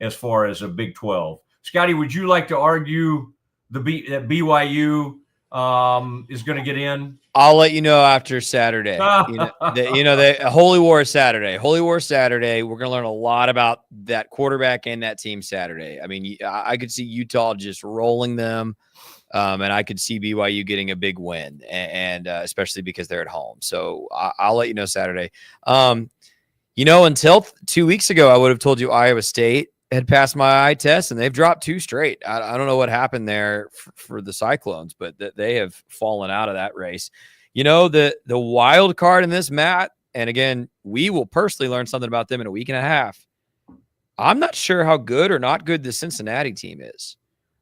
as far as a Big 12. Scotty, would you like to argue that BYU is going to get in? I'll let you know after Saturday. Holy War Saturday. Holy War Saturday. We're going to learn a lot about that quarterback and that team Saturday. I mean, I could see Utah just rolling them. And I could see BYU getting a big win, and especially because they're at home. So I'll let you know Saturday. Until 2 weeks ago, I would have told you Iowa State had passed my eye test, and they've dropped 2 straight. I don't know what happened there for the Cyclones, but they have fallen out of that race. The wild card in this, Matt, and again, we will personally learn something about them in a week and a half. I'm not sure how good or not good the Cincinnati team is.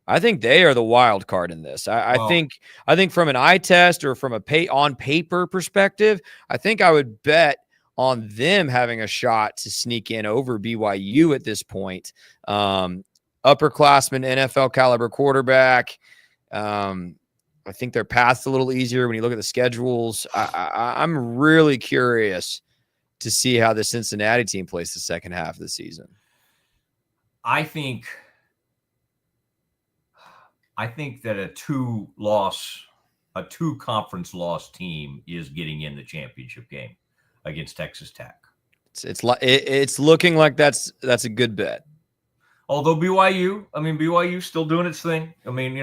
I think they are the wild card in this. I think from an eye test or from on paper perspective, I think I would bet on them having a shot to sneak in over BYU at this point. Upperclassman, NFL caliber quarterback. I think their path's a little easier when you look at the schedules. I'm really curious to see how the Cincinnati team plays the second half of the season. I think that a two conference loss team is getting in the championship game against Texas Tech. It's looking like that's a good bet. Although BYU still doing its thing. I mean,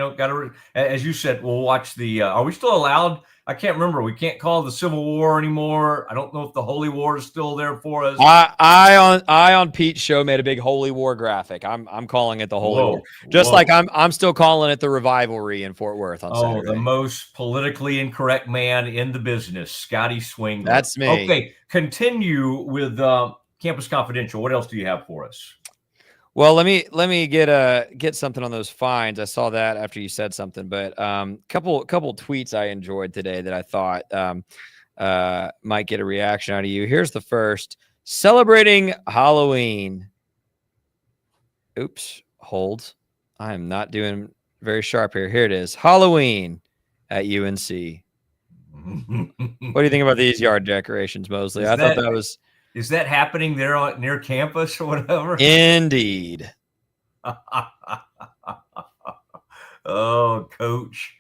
as you said, we'll watch are we still allowed? I can't remember. We can't call it the Civil War anymore. I don't know if the Holy War is still there for us. I on Pete's show made a big Holy War graphic. I'm calling it the Holy War. Just like I'm still calling it the Revivalry in Fort Worth on Saturday. The most politically incorrect man in the business, Scotty Swingler. That's me. Okay, continue with Campus Confidential. What else do you have for us? Well, let me get something on those fines. I saw that after you said something, but couple tweets I enjoyed today that I thought might get a reaction out of you. Here's the first: celebrating Halloween. Oops, hold. I am not doing very sharp here. Here it is. Halloween at UNC. What do you think about these yard decorations, Mosley? I thought that was. Is that happening there near campus or whatever? Indeed. Oh, Coach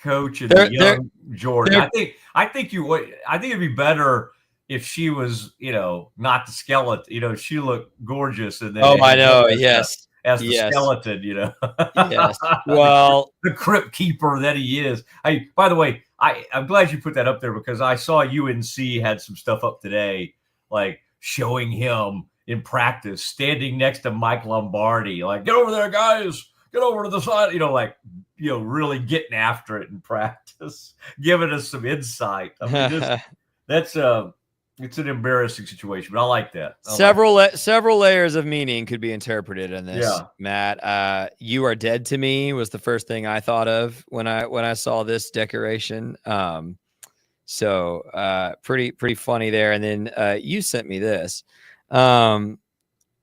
and the young Jordan. I think it'd be better if she was, not the skeleton. She looked gorgeous, and then I know. as the skeleton, Yes. Well, the crypt keeper that he is. By the way, I'm glad you put that up there because I saw UNC had some stuff up today, like showing him in practice, standing next to Mike Lombardi, like, get over there, guys, get over to the side, really getting after it in practice, giving us some insight. I mean, it's an embarrassing situation, but I like that. Several layers of meaning could be interpreted in this. Yeah. Matt, "You Are Dead to Me" was the first thing I thought of when I saw this decoration. So pretty funny there. And then you sent me this.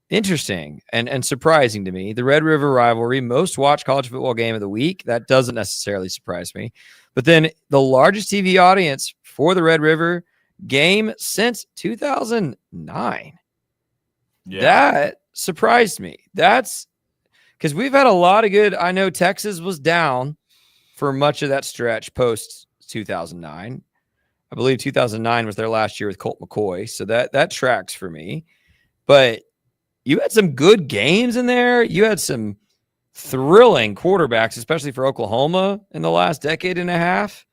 Interesting and surprising to me. The Red River Rivalry, most watched college football game of the week. That doesn't necessarily surprise me. But then the largest TV audience for the Red River game since 2009. Yeah. That surprised me. That's because we've had a lot of good. I know Texas was down for much of that stretch post 2009. I believe 2009 was their last year with Colt McCoy. So that tracks for me. But you had some good games in there. You had some thrilling quarterbacks, especially for Oklahoma in the last decade and a half.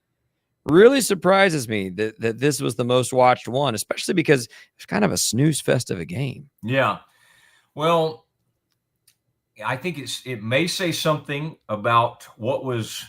Really surprises me that this was the most watched one, especially because it's kind of a snooze fest of a game. Yeah. Well, I think it may say something about what was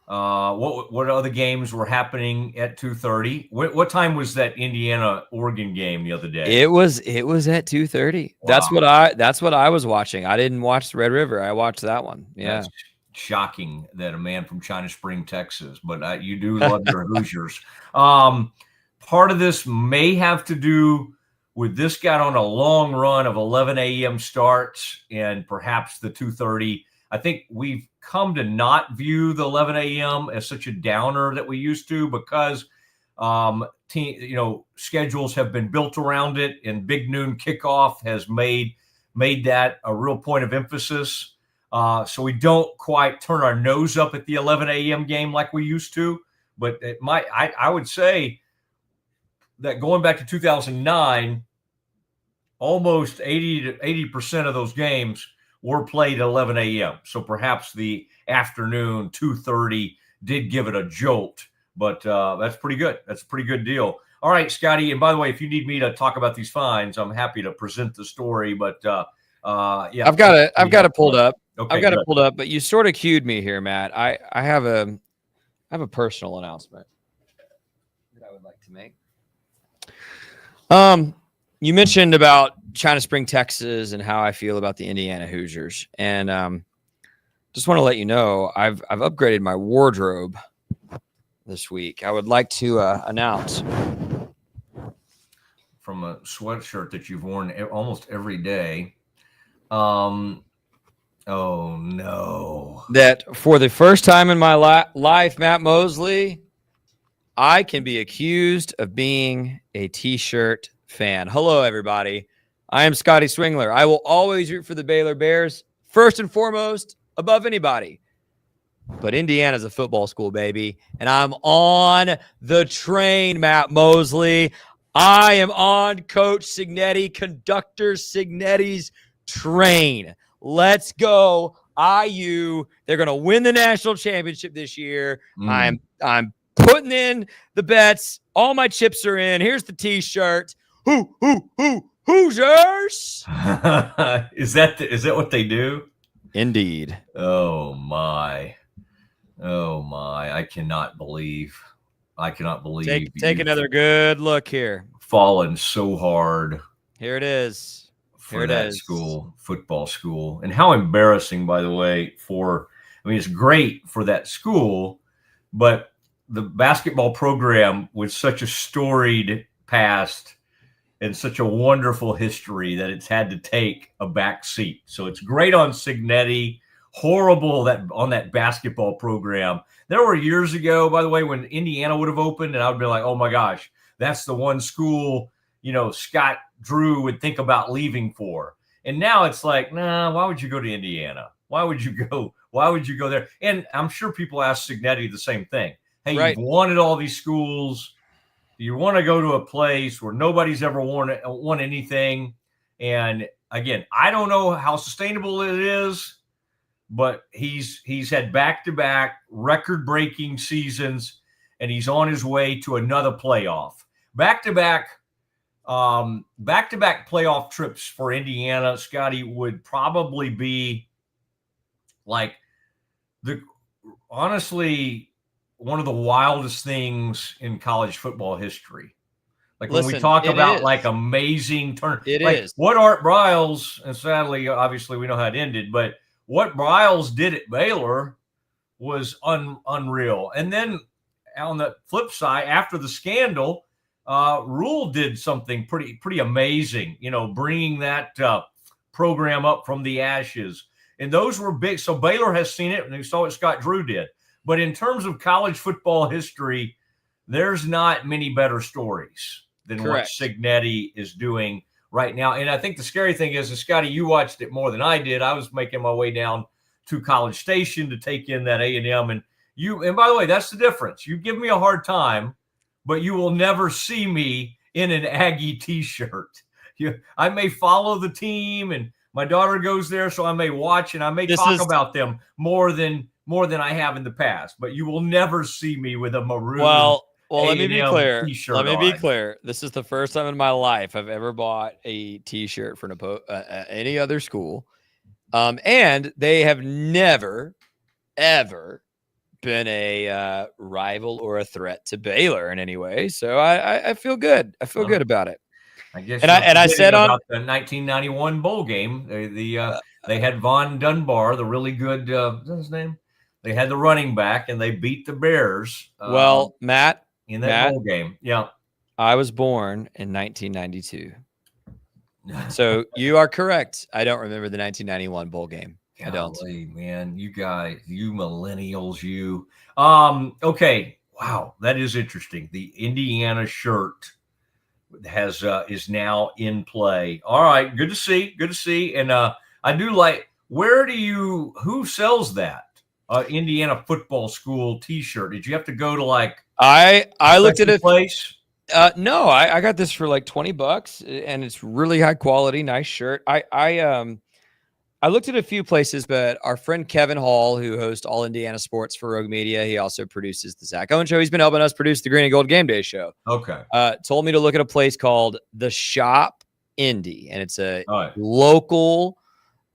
what other games were happening at 2:30. What time was that Indiana-Oregon game the other day? It was at 2:30. Wow. That's what I was watching. I didn't watch the Red River. I watched that one. Yeah. That's shocking that a man from China Spring, Texas, but you do love your Hoosiers. Part of this may have to do with this got on a long run of 11 a.m. starts and perhaps the 2:30. I think we've come to not view the 11 a.m. as such a downer that we used to because schedules have been built around it, and Big Noon Kickoff has made that a real point of emphasis. So we don't quite turn our nose up at the 11 a.m. game like we used to. But I would say that going back to 2009, almost 80% of those games were played at 11 a.m. So perhaps the afternoon 2:30 did give it a jolt, but that's pretty good. That's a pretty good deal. All right, Scotty. And by the way, if you need me to talk about these fines, I'm happy to present the story. But yeah, I've got it pulled up. Okay, I've got it pulled up. But you sort of cued me here, Matt. I have a personal announcement that I would like to make. You mentioned about China Spring, Texas, and how I feel about the Indiana Hoosiers, and just want to let you know I've upgraded my wardrobe this week. I would like to announce from a sweatshirt that you've worn almost every day. Oh no! That for the first time in my life, Matt Mosley, I can be accused of being a T-shirt fan. Hello, everybody. I am Scotty Swingler. I will always root for the Baylor Bears, first and foremost, above anybody. But Indiana's a football school, baby, and I'm on the train, Matt Mosley. I am on Coach Cignetti, Conductor Cignetti's train. Let's go, IU. They're going to win the national championship this year. I'm putting in the bets. All my chips are in. Here's the T-shirt. Hoosiers. Is that what they do? Indeed. Oh my. I cannot believe. Take another good look here. Fallen so hard. Here it is. for that school, football school. And how embarrassing, by the way, it's great for that school, but the basketball program with such a storied past and such a wonderful history that it's had to take a back seat. So it's great on Signetti, horrible on that basketball program. There were years ago, by the way, when Indiana would have opened, and I would be like, oh my gosh, that's the one school, Scott Drew would think about leaving for. And now it's like, nah, why would you go to Indiana? Why would you go there? And I'm sure people ask Signetti the same thing. Hey, You've wanted all these schools. You want to go to a place where nobody's ever won anything. And again, I don't know how sustainable it is, but he's had back-to-back record-breaking seasons, and he's on his way to another playoff. Back-to-back playoff trips for Indiana, Scotty, would probably be like honestly one of the wildest things in college football history. Like when we talk about like amazing turn, what Art Briles, and sadly, obviously we know how it ended, but what Briles did at Baylor was unreal. And then on the flip side, after the scandal, Rule did something pretty amazing, bringing that program up from the ashes. And those were big. So Baylor has seen it, and you saw what Scott Drew did. But in terms of college football history, there's not many better stories than what Signetti is doing right now. And I think the scary thing is, Scotty, you watched it more than I did. I was making my way down to College Station to take in that A&M. And by the way, that's the difference. You give me a hard time, but you will never see me in an Aggie T-shirt. I may follow the team, and my daughter goes there, so I may watch and I may talk about them more than I have in the past. But you will never see me with a maroon. Well, let me be clear. T-shirt let me be clear. This is the first time in my life I've ever bought a T-shirt for any other school, and they have never, ever been a rival or a threat to Baylor in any way. So I feel good. I feel good about it. I guess. And I said on the 1991 bowl game, they had Von Dunbar, the really good. What's his name? They had the running back, and they beat the Bears. Matt, in that bowl game, yeah. I was born in 1992, so you are correct. I don't remember the 1991 bowl game. Golly, I don't. Man, you guys, you millennials, you. Okay, wow, that is interesting. The Indiana shirt is now in play. All right, good to see. And I do like. Who sells that? Indiana football school T-shirt. Did you have to go to like? I looked at it. Place. No, I got this for like $20, and it's really high quality, nice shirt. I looked at a few places, but our friend Kevin Hall, who hosts All Indiana Sports for Rogue Media, he also produces the Zach Owen Show. He's been helping us produce the Green and Gold Game Day Show. Okay. Told me to look at a place called The Shop Indy, and it's a local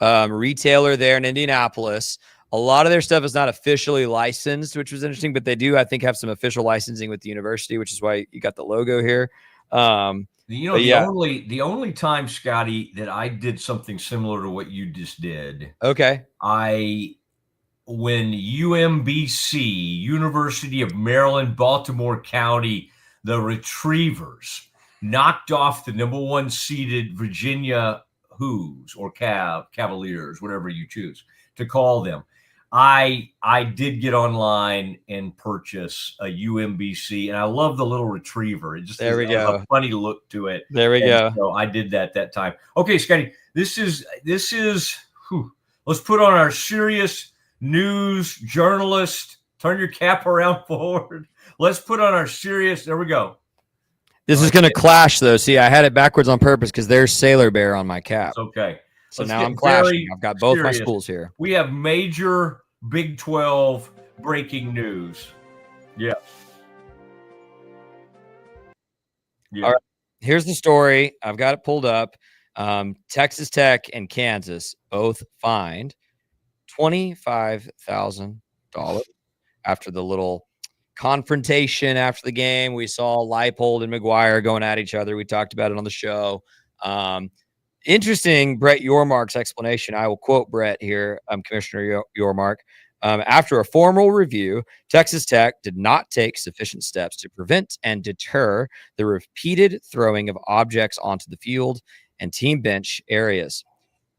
retailer there in Indianapolis. A lot of their stuff is not officially licensed, which was interesting, but they do, I think, have some official licensing with the university, which is why you got the logo here. The only time, Scotty, that I did something similar to what you just did. Okay. When UMBC, University of Maryland, Baltimore County, the Retrievers knocked off the number 1 seeded Virginia Hoos or Cavaliers, whatever you choose to call them. I did get online and purchase a UMBC, and I love the little retriever. It just has a funny look to it. There we go. So I did that time. Okay, Scotty, this is. Let's put on our serious news journalist. Turn your cap around forward. Let's put on our serious. There we go. This is going to clash, though. See, I had it backwards on purpose because there's Sailor Bear on my cap. It's okay. So now I'm clashing. I've got both my schools here. We have major Big 12 breaking news. Yeah. All right. Here's the story. I've got it pulled up. Texas Tech and Kansas both fined $25,000 after the little confrontation after the game. We saw Leipold and McGuire going at each other. We talked about it on the show. Interesting, Brett Yormark's explanation. I will quote Brett here, Commissioner Yormark. After a formal review, Texas Tech did not take sufficient steps to prevent and deter the repeated throwing of objects onto the field and team bench areas.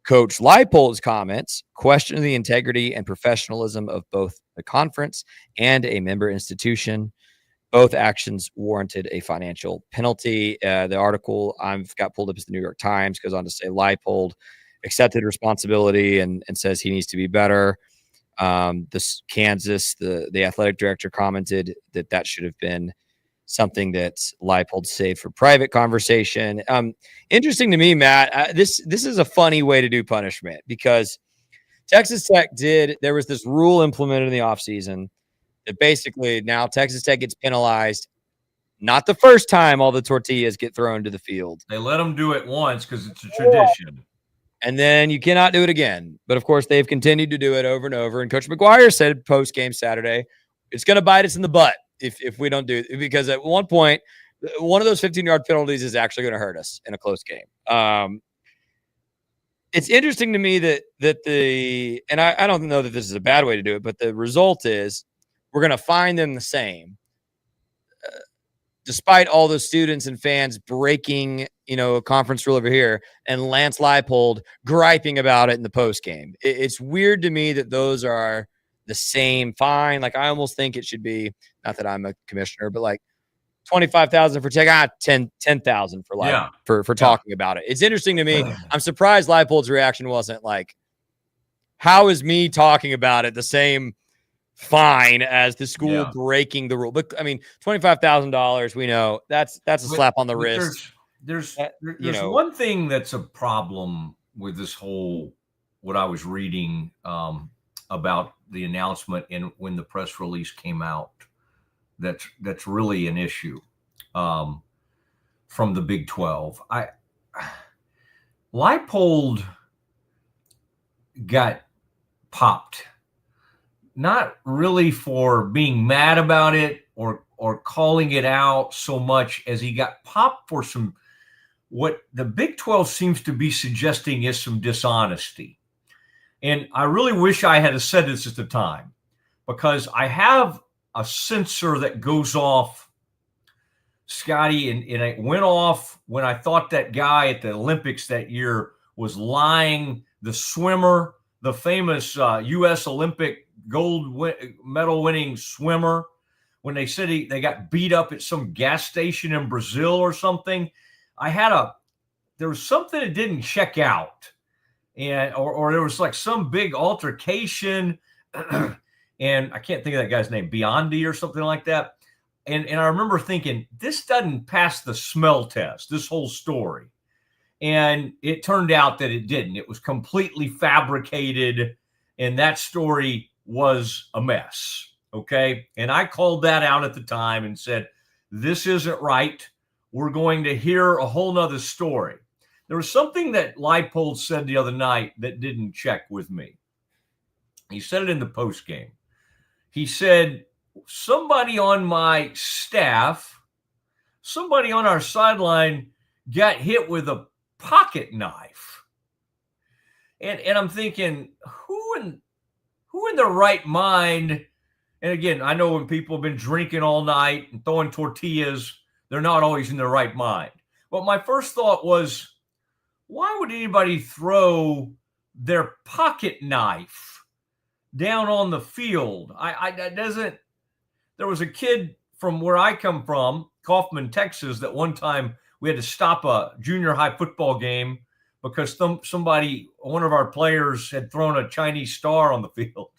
Coach Leipold's comments questioned the integrity and professionalism of both the conference and a member institution. Both actions warranted a financial penalty. The article I've got pulled up is the New York Times, goes on to say Leipold accepted responsibility and says he needs to be better. This Kansas, the athletic director commented that should have been something that Leipold saved for private conversation. Interesting to me, Matt, this is a funny way to do punishment because Texas Tech there was this rule implemented in the offseason that basically now Texas Tech gets penalized. Not the first time all the tortillas get thrown to the field. They let them do it once because it's a tradition. And then you cannot do it again. But, of course, they've continued to do it over and over. And Coach McGuire said post-game Saturday, it's going to bite us in the butt if we don't do it. Because at one point, one of those 15-yard penalties is actually going to hurt us in a close game. It's interesting to me that and I don't know that this is a bad way to do it, but the result is we're going to fine them the same. Despite all the students and fans breaking, a conference rule over here, and Lance Leipold griping about it in the post game. It's weird to me that those are the same fine. Like I almost think it should be, not that I'm a commissioner, but like $25,000 for tech, 10,000 for talking about it. It's interesting to me. I'm surprised Leipold's reaction wasn't like, how is me talking about it the same fine as the school breaking the rule? But I mean, $25,000, we know that's a slap on the wrist. There's one thing that's a problem with this whole, what I was reading about the announcement and when the press release came out, that's really an issue from the Big 12. Leipold got popped. Not really for being mad about it or calling it out so much as he got popped for what the Big 12 seems to be suggesting is some dishonesty. And I really wish I had said this at the time because I have a sensor that goes off, Scotty, and it went off when I thought that guy at the Olympics that year was lying, the swimmer, the famous U.S. Olympic gold medal winning swimmer, when they said they got beat up at some gas station in Brazil or something. There was something that didn't check out, and or there was like some big altercation, and I can't think of that guy's name, Biondi or something like that. And I remember thinking, this doesn't pass the smell test, this whole story. And it turned out that it didn't. It was completely fabricated, and that story was a mess, okay? And I called that out at the time and said, this isn't right. We're going to hear a whole nother story. There was something that Leipold said the other night that didn't check with me. He said it in the post game. He said, somebody on my staff, somebody on our sideline got hit with a pocket knife. And I'm thinking, who in the right mind? And again, I know when people have been drinking all night and throwing tortillas, they're not always in their right mind. But my first thought was, why would anybody throw their pocket knife down on the field? There was a kid from where I come from, Kaufman, Texas, that one time we had to stop a junior high football game because one of our players had thrown a Chinese star on the field.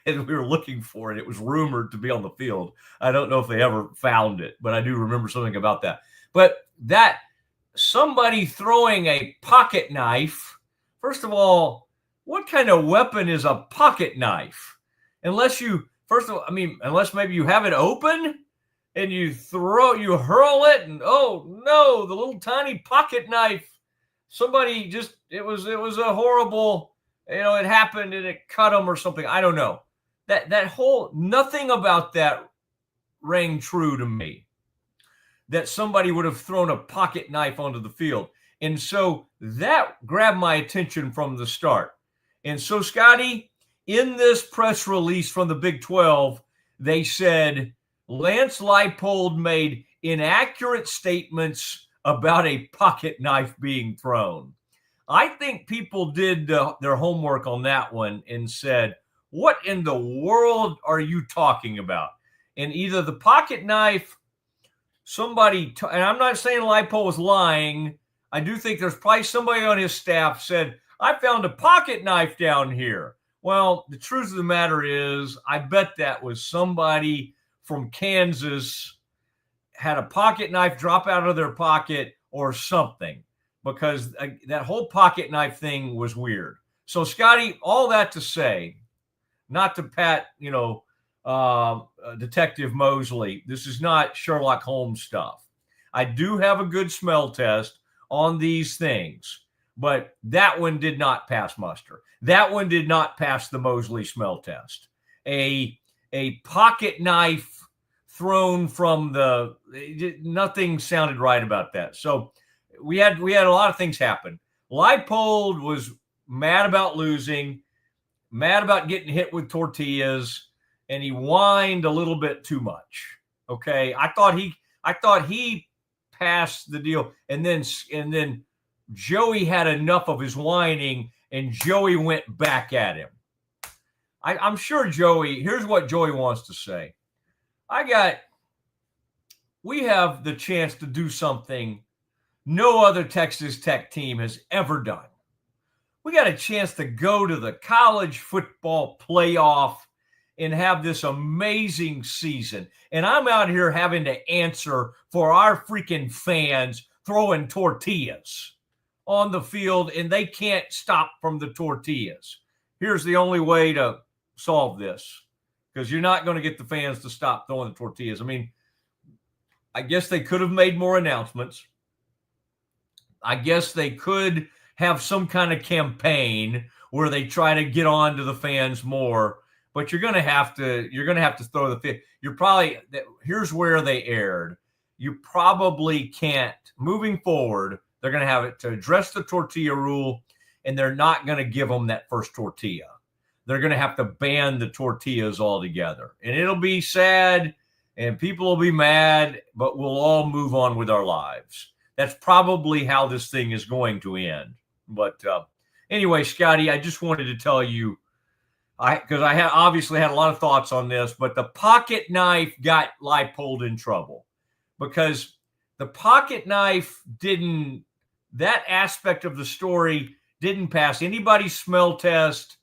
And we were looking for it. It was rumored to be on the field. I don't know if they ever found it, but I do remember something about that. But that somebody throwing a pocket knife, first of all, what kind of weapon is a pocket knife? Unless maybe you have it open and you hurl it, and oh no, the little tiny pocket knife. Somebody it was a horrible, it happened and it cut them or something. I don't know. That whole, nothing about that rang true to me, that somebody would have thrown a pocket knife onto the field. And so that grabbed my attention from the start. And so, Scotty, in this press release from the Big 12, they said Lance Leipold made inaccurate statements about a pocket knife being thrown. I think people did their homework on that one and said, what in the world are you talking about? And either the pocket knife, and I'm not saying Leipold was lying. I do think there's probably somebody on his staff said, I found a pocket knife down here. Well, the truth of the matter is, I bet that was somebody from Kansas had a pocket knife drop out of their pocket or something, because that whole pocket knife thing was weird. So, Scotty, all that to say, not to pat, Detective Mosley, this is not Sherlock Holmes stuff. I do have a good smell test on these things, but that one did not pass muster. That one did not pass the Mosley smell test. A pocket knife thrown from nothing sounded right about that. So we had a lot of things happen. Leipold was mad about losing, mad about getting hit with tortillas, and he whined a little bit too much. Okay, I thought he passed the deal, and then Joey had enough of his whining, and Joey went back at him. I'm sure Joey. Here's what Joey wants to say. We have the chance to do something no other Texas Tech team has ever done. We got a chance to go to the college football playoff and have this amazing season. And I'm out here having to answer for our freaking fans throwing tortillas on the field, and they can't stop from the tortillas. Here's the only way to solve this, because you're not going to get the fans to stop throwing the tortillas. I mean, I guess they could have made more announcements. I guess they could have some kind of campaign where they try to get on to the fans more, but you're going to have to throw the fit. Here's where they erred. You probably can't, moving forward, they're going to have it to address the tortilla rule, and they're not going to give them that first tortilla. They're going to have to ban the tortillas altogether, and it'll be sad, and people will be mad, but we'll all move on with our lives. That's probably how this thing is going to end. But anyway, Scotty, I just wanted to tell you, because I obviously had a lot of thoughts on this, but the pocket knife got Leipold in trouble, because the pocket knife that aspect of the story didn't pass anybody's smell test.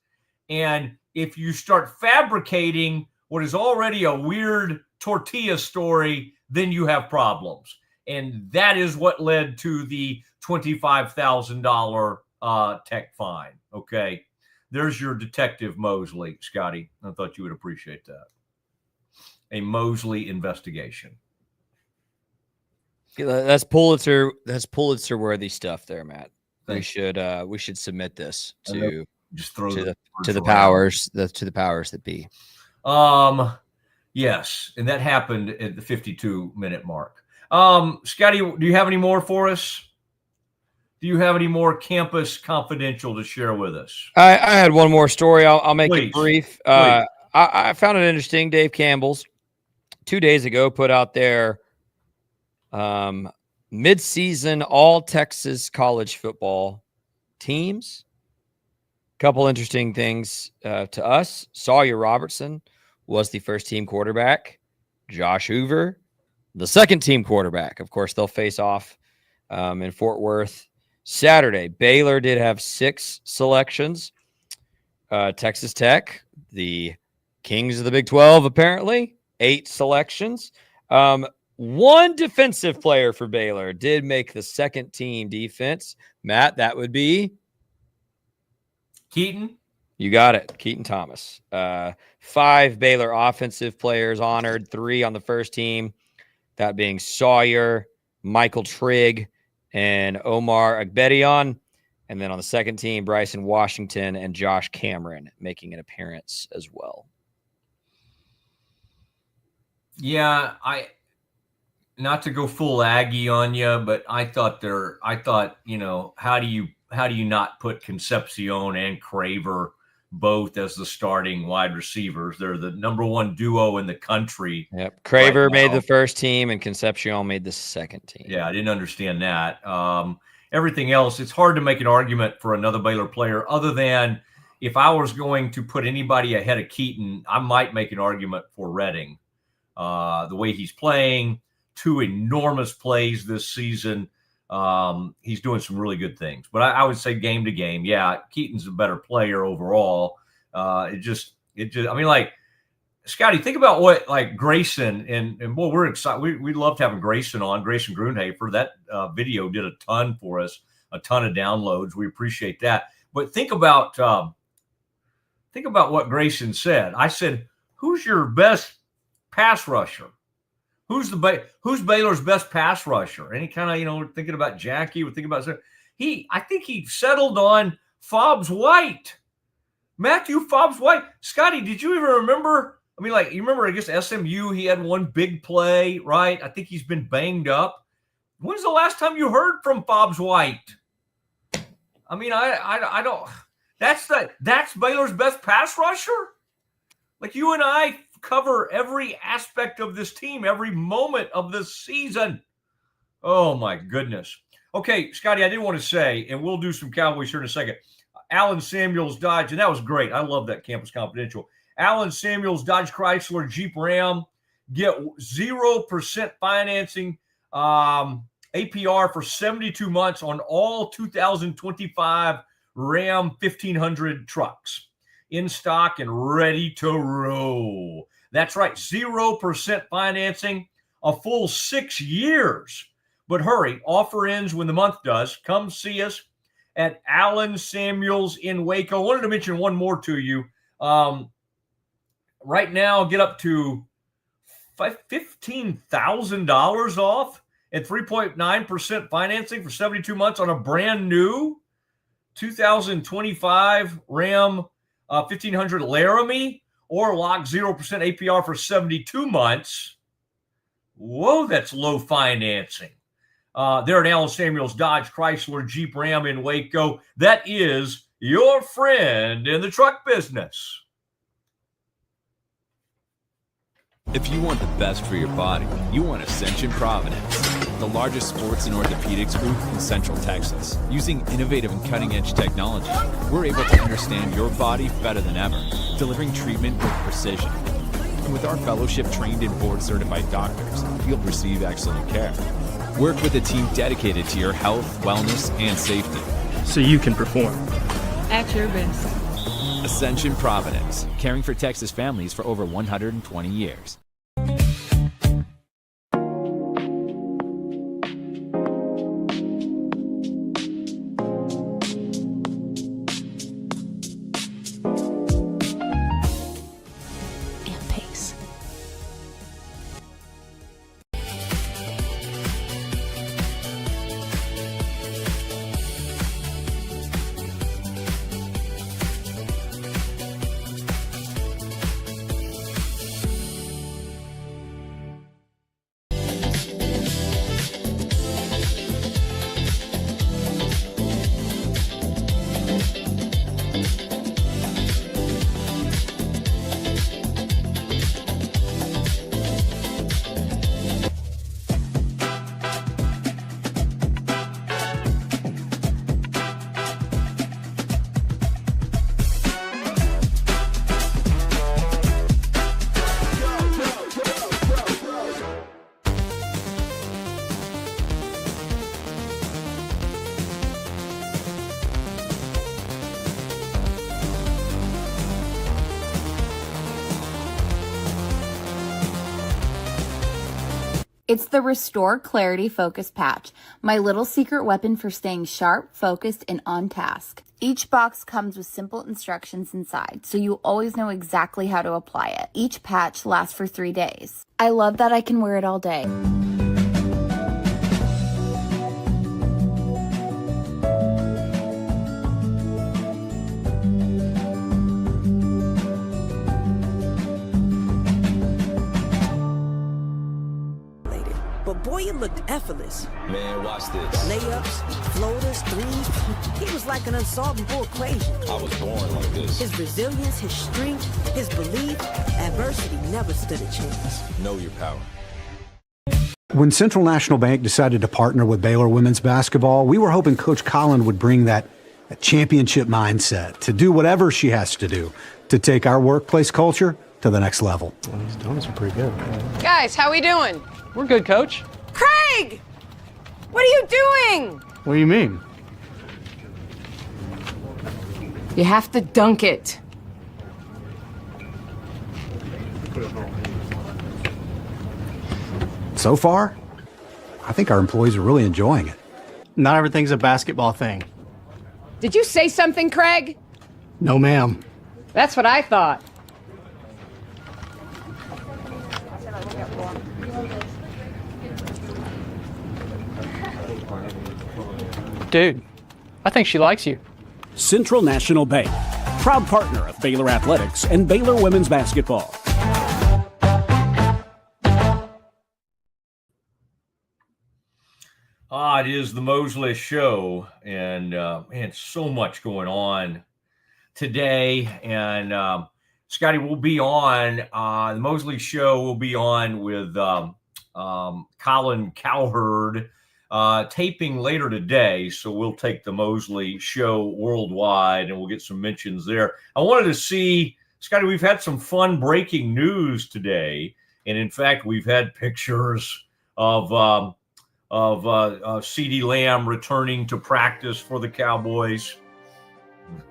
And if you start fabricating what is already a weird tortilla story, then you have problems. And that is what led to the $25,000 tech fine. Okay. There's your Detective Mosley, Scotty. I thought you would appreciate that. A Mosley investigation. That's Pulitzer worthy stuff there, Matt. We should submit this to the powers that be. Yes, and that happened at the 52-minute mark. Scotty, do you have any more for us? Do you have any more Campus Confidential to share with us? I had one more story. I'll make it brief. I found it interesting. Dave Campbell's 2 days ago put out their mid-season all Texas college football teams. Couple interesting things to us. Sawyer Robertson was the first-team quarterback. Josh Hoover, the second-team quarterback. Of course, they'll face off in Fort Worth Saturday. Baylor did have 6 selections. Texas Tech, the Kings of the Big 12, apparently, 8 selections. One defensive player for Baylor did make the second-team defense. Matt, that would be Keaton. You got it. Keaton Thomas. 5 Baylor offensive players honored, 3 on the first team. That being Sawyer, Michael Trigg, and Omar Agbedion. And then on the second team, Bryson Washington and Josh Cameron making an appearance as well. Yeah, not to go full Aggie on you, but I thought, how do you not put Concepcion and Craver both as the starting wide receivers? They're the number one duo in the country. Yep. Craver made the first team and Concepcion made the second team. Yeah, I didn't understand that. Everything else, it's hard to make an argument for another Baylor player other than if I was going to put anybody ahead of Keaton, I might make an argument for Redding. The way he's playing, 2 enormous plays this season. He's doing some really good things. But I would say game to game, yeah, Keaton's a better player overall. I mean, like, Scotty, think about what, like, Grayson and boy, we're excited. We loved having Grayson on, Grayson Grunhafer. That video did a ton for us, a ton of downloads. We appreciate that. But think about what Grayson said. I said, who's your best pass rusher? Who's Baylor's best pass rusher? And he kind of, thinking about Jackie, we're thinking about I think he settled on Fobbs White. Matthew Fobbs White. Scotty, did you even remember? I mean, like, you remember against SMU, he had one big play, right? I think he's been banged up. When's the last time you heard from Fobbs White? I mean, I don't. That's Baylor's best pass rusher? Like, you and I cover every aspect of this team, every moment of this season. Oh, my goodness. Okay, Scotty, I did want to say, and we'll do some Cowboys here in a second, Alan Samuels Dodge, and that was great. I love that Campus Confidential. Alan Samuels Dodge Chrysler Jeep Ram, get 0% financing, APR for 72 months on all 2025 Ram 1500 trucks in stock and ready to roll. That's right, 0% financing, a full 6 years. But hurry, offer ends when the month does. Come see us at Alan Samuels in Waco. I wanted to mention one more to you. Right now, get up to $15,000 off at 3.9% financing for 72 months on a brand new 2025 Ram 1500 Laramie, or lock 0% APR for 72 months. Whoa, that's low financing. There at Alan Samuels Dodge Chrysler Jeep Ram in Waco. That is your friend in the truck business. If you want the best for your body, you want Ascension Providence, the largest sports and orthopedics group in Central Texas. Using innovative and cutting-edge technology, we're able to understand your body better than ever, delivering treatment with precision. And with our fellowship-trained and board-certified doctors, you'll receive excellent care. Work with a team dedicated to your health, wellness, and safety. So you can perform. At your best. Ascension Providence, caring for Texas families for over 120 years. It's the Restore Clarity Focus Patch, my little secret weapon for staying sharp, focused, and on task. Each box comes with simple instructions inside, so you always know exactly how to apply it. Each patch lasts for 3 days. I love that I can wear it all day. But boy, looked effortless. Man, watch this. Layups, floaters, threes. He was like an unsolvable equation. I was born like this. His resilience, his strength, his belief, adversity never stood a chance. Know your power. When Central National Bank decided to partner with Baylor women's basketball, we were hoping Coach Collin would bring that championship mindset to do whatever she has to do to take our workplace culture to the next level. Well, these donuts are pretty good. Guys, how we doing? We're good, Coach. Craig! What are you doing? What do you mean? You have to dunk it. So far, I think our employees are really enjoying it. Not everything's a basketball thing. Did you say something, Craig? No, ma'am. That's what I thought. Dude, I think she likes you. Central National Bank, proud partner of Baylor Athletics and Baylor Women's Basketball. It is the Mosley Show, and man, so much going on today. And Scotty will be on the Mosley Show. Will be on with Colin Cowherd taping later today. So we'll take the Mosley Show worldwide, and we'll get some mentions there. I wanted to see, Scotty, we've had some fun breaking news today, and in fact, we've had pictures of CeeDee Lamb returning to practice for the Cowboys.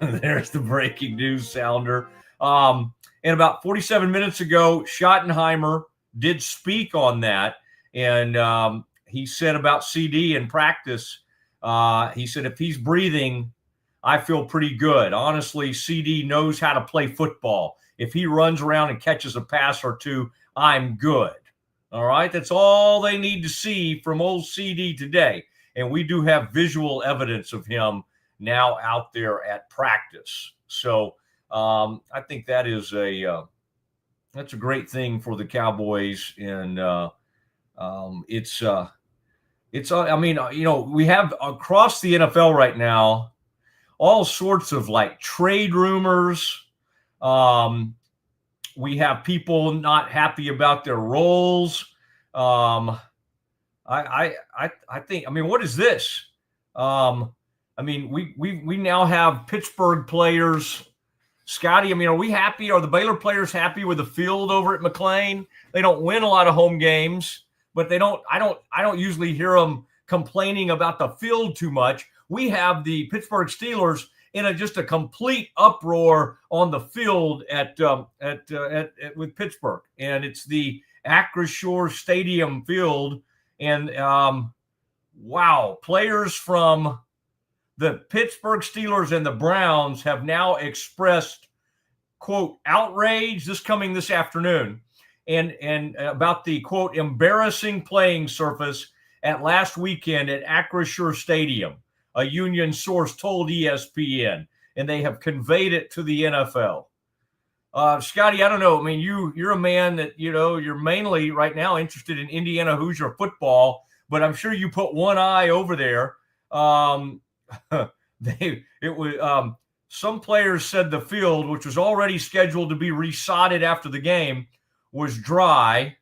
There's the breaking news sounder. And about 47 minutes ago, Schottenheimer did speak on that. And he said about CD in practice, he said, if he's breathing, I feel pretty good. Honestly, CD knows how to play football. If he runs around and catches a pass or two, I'm good. All right, that's all they need to see from old CD today. And we do have visual evidence of him now out there at practice. So I think that is that's a great thing for the Cowboys. And it's I mean, you know, we have across the NFL right now all sorts of like trade rumors. We have people not happy about their roles. I think, I mean, what is this? I mean, we now have Pittsburgh players. Scotty, I mean, are we happy? Are the Baylor players happy with the field over at McLean? They don't win a lot of home games, but I don't usually hear them complaining about the field too much. We have the Pittsburgh Steelers in just a complete uproar on the field with Pittsburgh, and it's the Acrisure Stadium field. And wow, players from the Pittsburgh Steelers and the Browns have now expressed, quote, outrage this afternoon, and about the, quote, embarrassing playing surface at last weekend at Acrisure Stadium. A union source told ESPN, and they have conveyed it to the NFL. Scotty, I don't know. I mean, you're a man that, you know, you're mainly right now interested in Indiana Hoosier football, but I'm sure you put one eye over there. Some players said the field, which was already scheduled to be resodded after the game, was dry.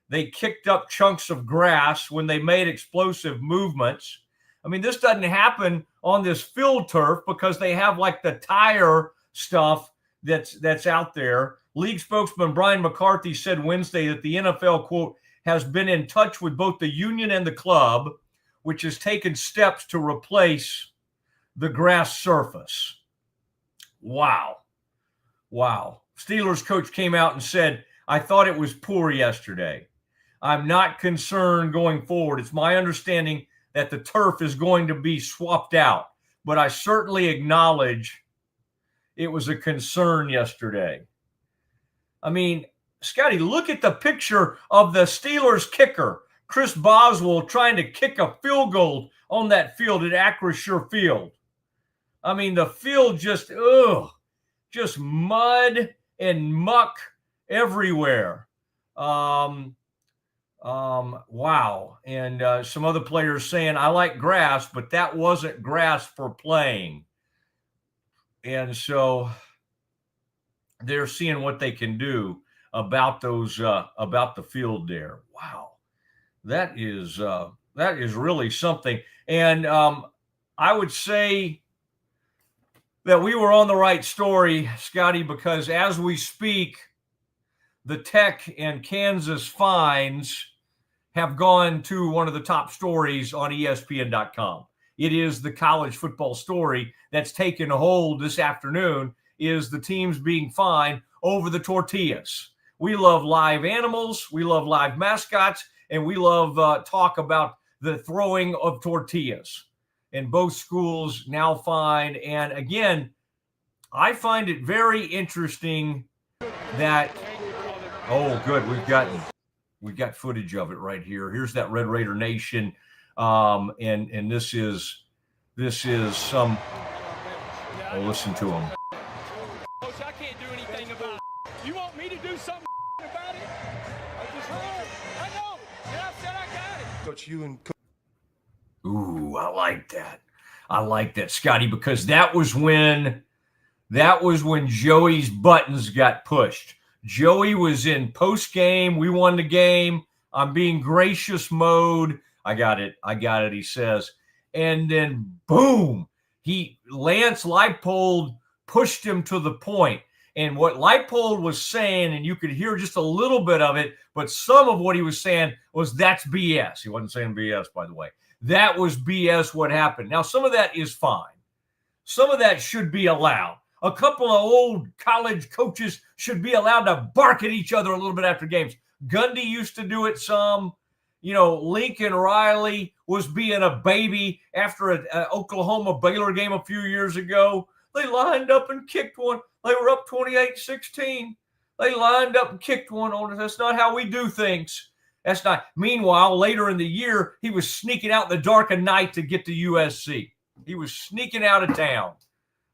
They kicked up chunks of grass when they made explosive movements. I mean, this doesn't happen on this field turf because they have like the tire stuff that's out there. League spokesman Brian McCarthy said Wednesday that the NFL, quote, has been in touch with both the union and the club, which has taken steps to replace the grass surface. Wow. Steelers coach came out and said, I thought it was poor yesterday. I'm not concerned going forward. It's my understanding that the turf is going to be swapped out, but I certainly acknowledge it was a concern yesterday. I mean, Scotty, look at the picture of the Steelers kicker, Chris Boswell, trying to kick a field goal on that field at Acrisure Field. I mean, the field just mud and muck everywhere. Wow. And some other players saying, I like grass, but that wasn't grass for playing. And so they're seeing what they can do about those, about the field there. Wow. That is really something. And I would say that we were on the right story, Scotty, because as we speak, the Tech and Kansas fines have gone to one of the top stories on ESPN.com. It is the college football story that's taken hold this afternoon, is the teams being fined over the tortillas. We love live animals, we love live mascots, and we love talk about the throwing of tortillas. And both schools now fined. And again, I find it very interesting that, oh, good, we've got footage of it right here. Here's that Red Raider Nation, and this is some. Oh, listen to him. Coach, I can't do anything about it. You want me to do something about it? I just heard. I know. And I said I got it. Coach, you and. Ooh, I like that. I like that, Scotty, because that was when Joey's buttons got pushed. Joey was in post game. We won the game. I'm being gracious mode. I got it, he says. And then boom, Lance Leipold pushed him to the point. And what Leipold was saying, and you could hear just a little bit of it, but some of what he was saying was, that's BS. He wasn't saying BS, by the way. That was BS what happened. Now, some of that is fine. Some of that should be allowed. A couple of old college coaches should be allowed to bark at each other a little bit after games. Gundy used to do it some. Lincoln Riley was being a baby after an Oklahoma Baylor game a few years ago. They lined up and kicked one. They were up 28-16. They lined up and kicked one on us. That's not how we do things. That's not. Meanwhile, later in the year, he was sneaking out in the dark of night to get to USC. He was sneaking out of town,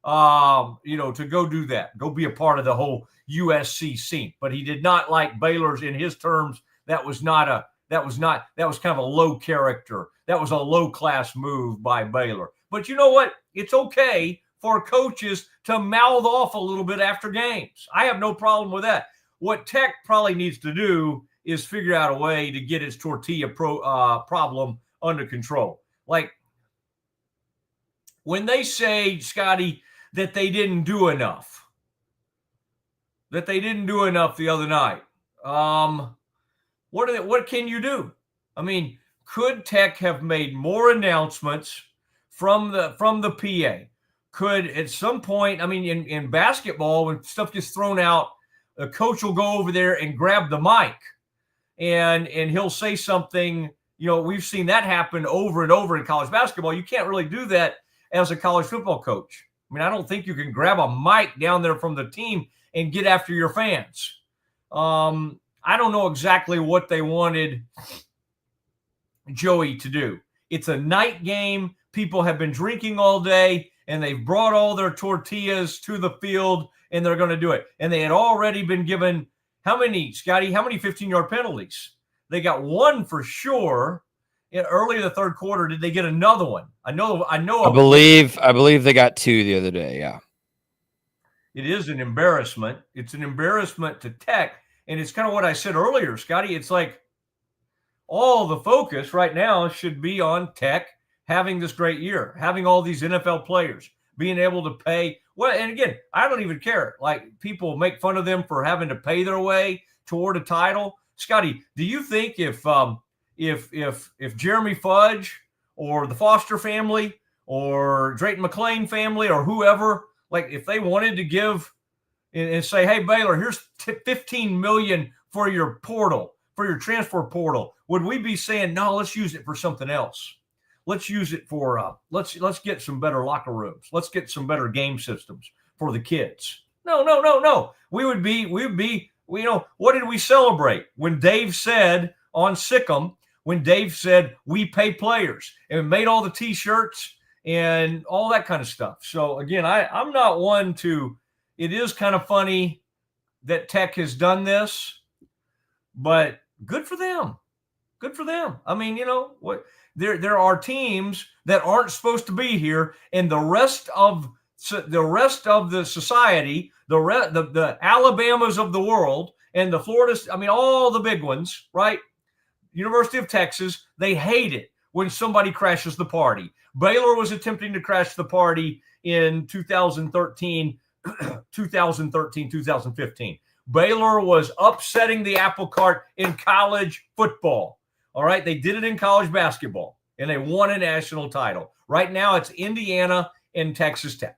to go do that, go be a part of the whole USC scene. But he did not like Baylor's, in his terms. That was kind of a low character. That was a low class move by Baylor. But you know what? It's okay for coaches to mouth off a little bit after games. I have no problem with that. What Tech probably needs to do is figure out a way to get its tortilla problem under control. Like when they say, Scotty, that they didn't do enough the other night. What can you do? I mean, could Tech have made more announcements from the PA? Could at some point, I mean, in basketball, when stuff gets thrown out, a coach will go over there and grab the mic and he'll say something. We've seen that happen over and over in college basketball. You can't really do that as a college football coach. I mean, I don't think you can grab a mic down there from the team and get after your fans. I don't know exactly what they wanted Joey to do. It's a night game. People have been drinking all day, and they've brought all their tortillas to the field, and they're going to do it. And they had already been given, how many, Scotty, 15-yard penalties? They got one for sure. Early in the third quarter, did they get another one? I believe they got two the other day. Yeah. It is an embarrassment. It's an embarrassment to Tech. And it's kind of what I said earlier, Scotty. It's like all the focus right now should be on Tech having this great year, having all these NFL players, being able to pay. Well, and again, I don't even care. Like, people make fun of them for having to pay their way toward a title. Scotty, do you think if Jeremy Fudge or the Foster family or Drayton McClain family or whoever, like if they wanted to give and say, hey, Baylor, here's $15 million for your portal, for your transfer portal, would we be saying, no, let's use it for something else? Let's use it for let's get some better locker rooms. Let's get some better game systems for the kids. No. We would be, what did we celebrate when Dave said on Sikkim, when Dave said we pay players and made all the T-shirts and all that kind of stuff. So again, I'm not one to. It is kind of funny that Tech has done this, but good for them. Good for them. I mean, you know what? There are teams that aren't supposed to be here, and the rest of the society, the Alabamas of the world, and the Floridas. I mean, all the big ones, right? University of Texas. They hate it when somebody crashes the party. Baylor was attempting to crash the party in 2013, 2015. Baylor was upsetting the apple cart in college football. All right, they did it in college basketball, and they won a national title. Right now, it's Indiana and Texas Tech.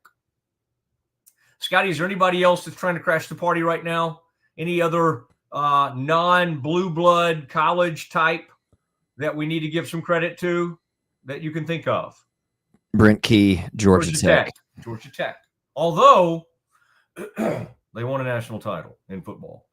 Scotty, is there anybody else that's trying to crash the party right now? Any other non-blue blood college type that we need to give some credit to that you can think of? Brent Key, Georgia Tech. Georgia Tech. Although they won a national title in football.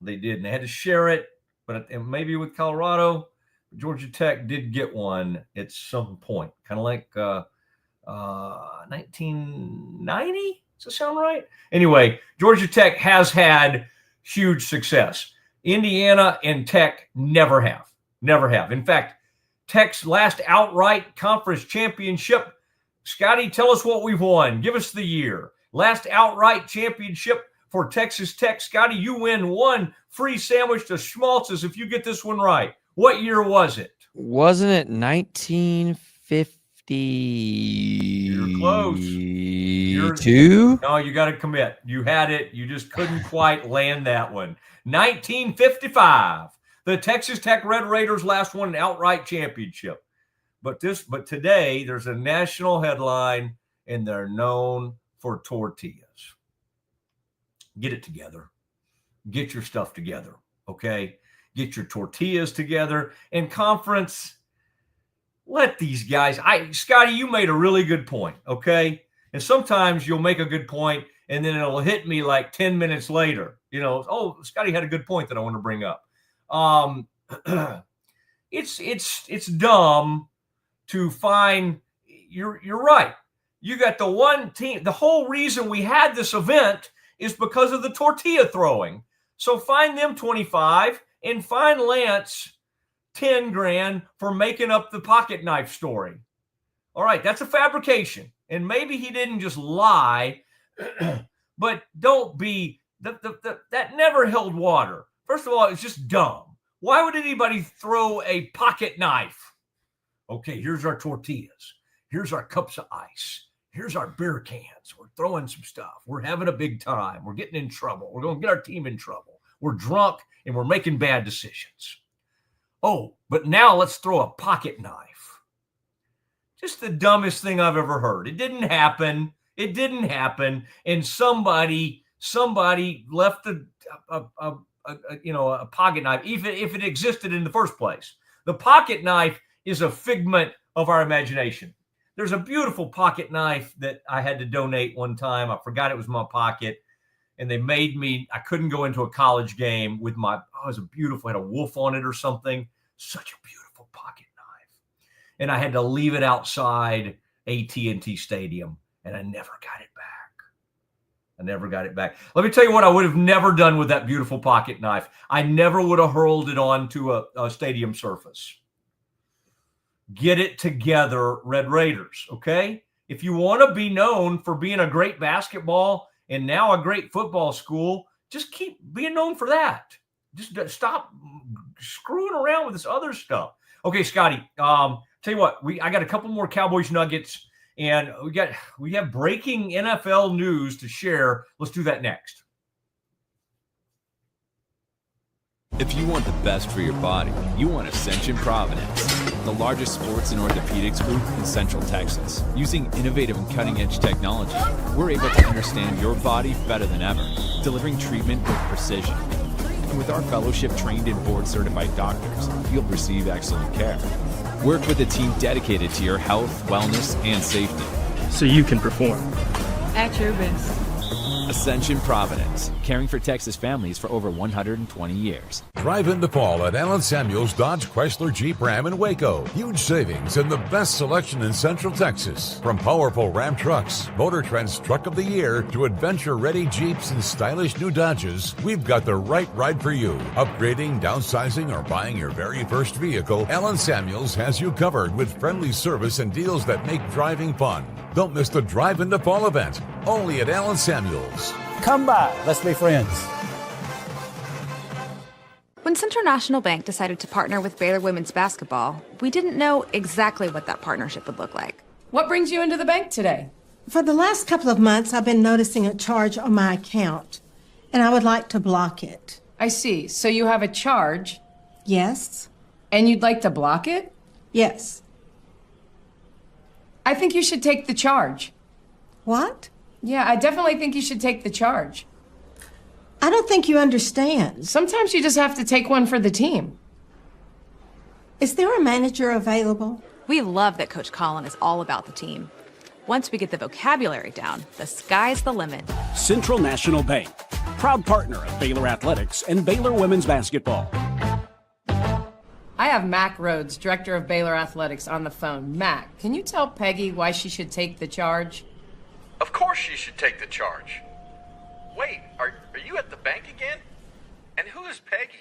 They did, and they had to share it. But maybe with Colorado, Georgia Tech did get one at some point, kind of like 1990. Does that sound right? Anyway, Georgia Tech has had huge success. Indiana and Tech never have. Never have. In fact, Tech's last outright conference championship, Scotty, tell us what we've won. Give us the year. Last outright championship for Texas Tech. Scotty, you win one free sandwich to Schmaltz's if you get this one right. What year was it? Wasn't it 1950? You're close. No, you got to commit. You had it. You just couldn't quite land that one. 1955. The Texas Tech Red Raiders last won an outright championship. But today there's a national headline, and they're known for tortillas. Get it together. Get your stuff together, okay? Get your tortillas together. And conference, let these guys. Scotty, you made a really good point, okay? And sometimes you'll make a good point, and then it'll hit me like 10 minutes later. You know, oh, Scotty had a good point that I want to bring up. It's dumb to find. You're right. You got the one team. The whole reason we had this event is because of the tortilla throwing. So find them 25 and find Lance 10 grand for making up the pocket knife story. All right, that's a fabrication. And maybe he didn't just lie, but don't be that never held water. First of all, it's just dumb. Why would anybody throw a pocket knife? Okay, here's our tortillas. Here's our cups of ice. Here's our beer cans. We're throwing some stuff. We're having a big time. We're getting in trouble. We're going to get our team in trouble. We're drunk and we're making bad decisions. Oh, but now let's throw a pocket knife. Just the dumbest thing I've ever heard. It didn't happen. It didn't happen. And somebody left a pocket knife, even if it existed in the first place. The pocket knife is a figment of our imagination. There's a beautiful pocket knife that I had to donate one time. I forgot it was in my pocket, and they made me. I couldn't go into a college game with my. Oh, it was a beautiful. Had a wolf on it or something. Such a beautiful pocket knife, and I had to leave it outside AT&T Stadium, and I never got it back. Let me tell you what I would have never done with that beautiful pocket knife. I never would have hurled it onto a stadium surface. Get it together, Red Raiders, okay? If you want to be known for being a great basketball and now a great football school, just keep being known for that. Just stop screwing around with this other stuff. Okay, Scotty, tell you what, I got a couple more Cowboys Nuggets, and we have breaking NFL news to share. Let's do that next. If you want the best for your body, you want Ascension Providence, the largest sports and orthopedics group in Central Texas. Using innovative and cutting-edge technology, we're able to understand your body better than ever, delivering treatment with precision. And with our fellowship-trained and board-certified doctors, you'll receive excellent care. Work with a team dedicated to your health, wellness, and safety. So you can perform at your best. Ascension Providence, caring for Texas families for over 120 years. Drive in the fall at Allen Samuels Dodge Chrysler Jeep Ram in Waco. Huge savings and the best selection in Central Texas. From powerful Ram trucks, Motor Trend's Truck of the Year, to adventure-ready Jeeps and stylish new Dodges, we've got the right ride for you. Upgrading, downsizing, or buying your very first vehicle, Allen Samuels has you covered with friendly service and deals that make driving fun. Don't miss the Drive in the Fall event, only at Allen Samuels. Come by, let's be friends. When Central National Bank decided to partner with Baylor women's basketball, we didn't know exactly what that partnership would look like. What brings you into the bank today? For the last couple of months, I've been noticing a charge on my account, and I would like to block it. I see. So you have a charge. Yes? And you'd like to block it? Yes. I think you should take the charge. What? Yeah, I definitely think you should take the charge. I don't think you understand. Sometimes you just have to take one for the team. Is there a manager available? We love that Coach Colin is all about the team. Once we get the vocabulary down, the sky's the limit. Central National Bank, proud partner of Baylor Athletics and Baylor Women's Basketball. I have Mac Rhodes, Director of Baylor Athletics, on the phone. Mac, can you tell Peggy why she should take the charge? Of course she should take the charge. Wait, are you at the bank again? And who is Peggy?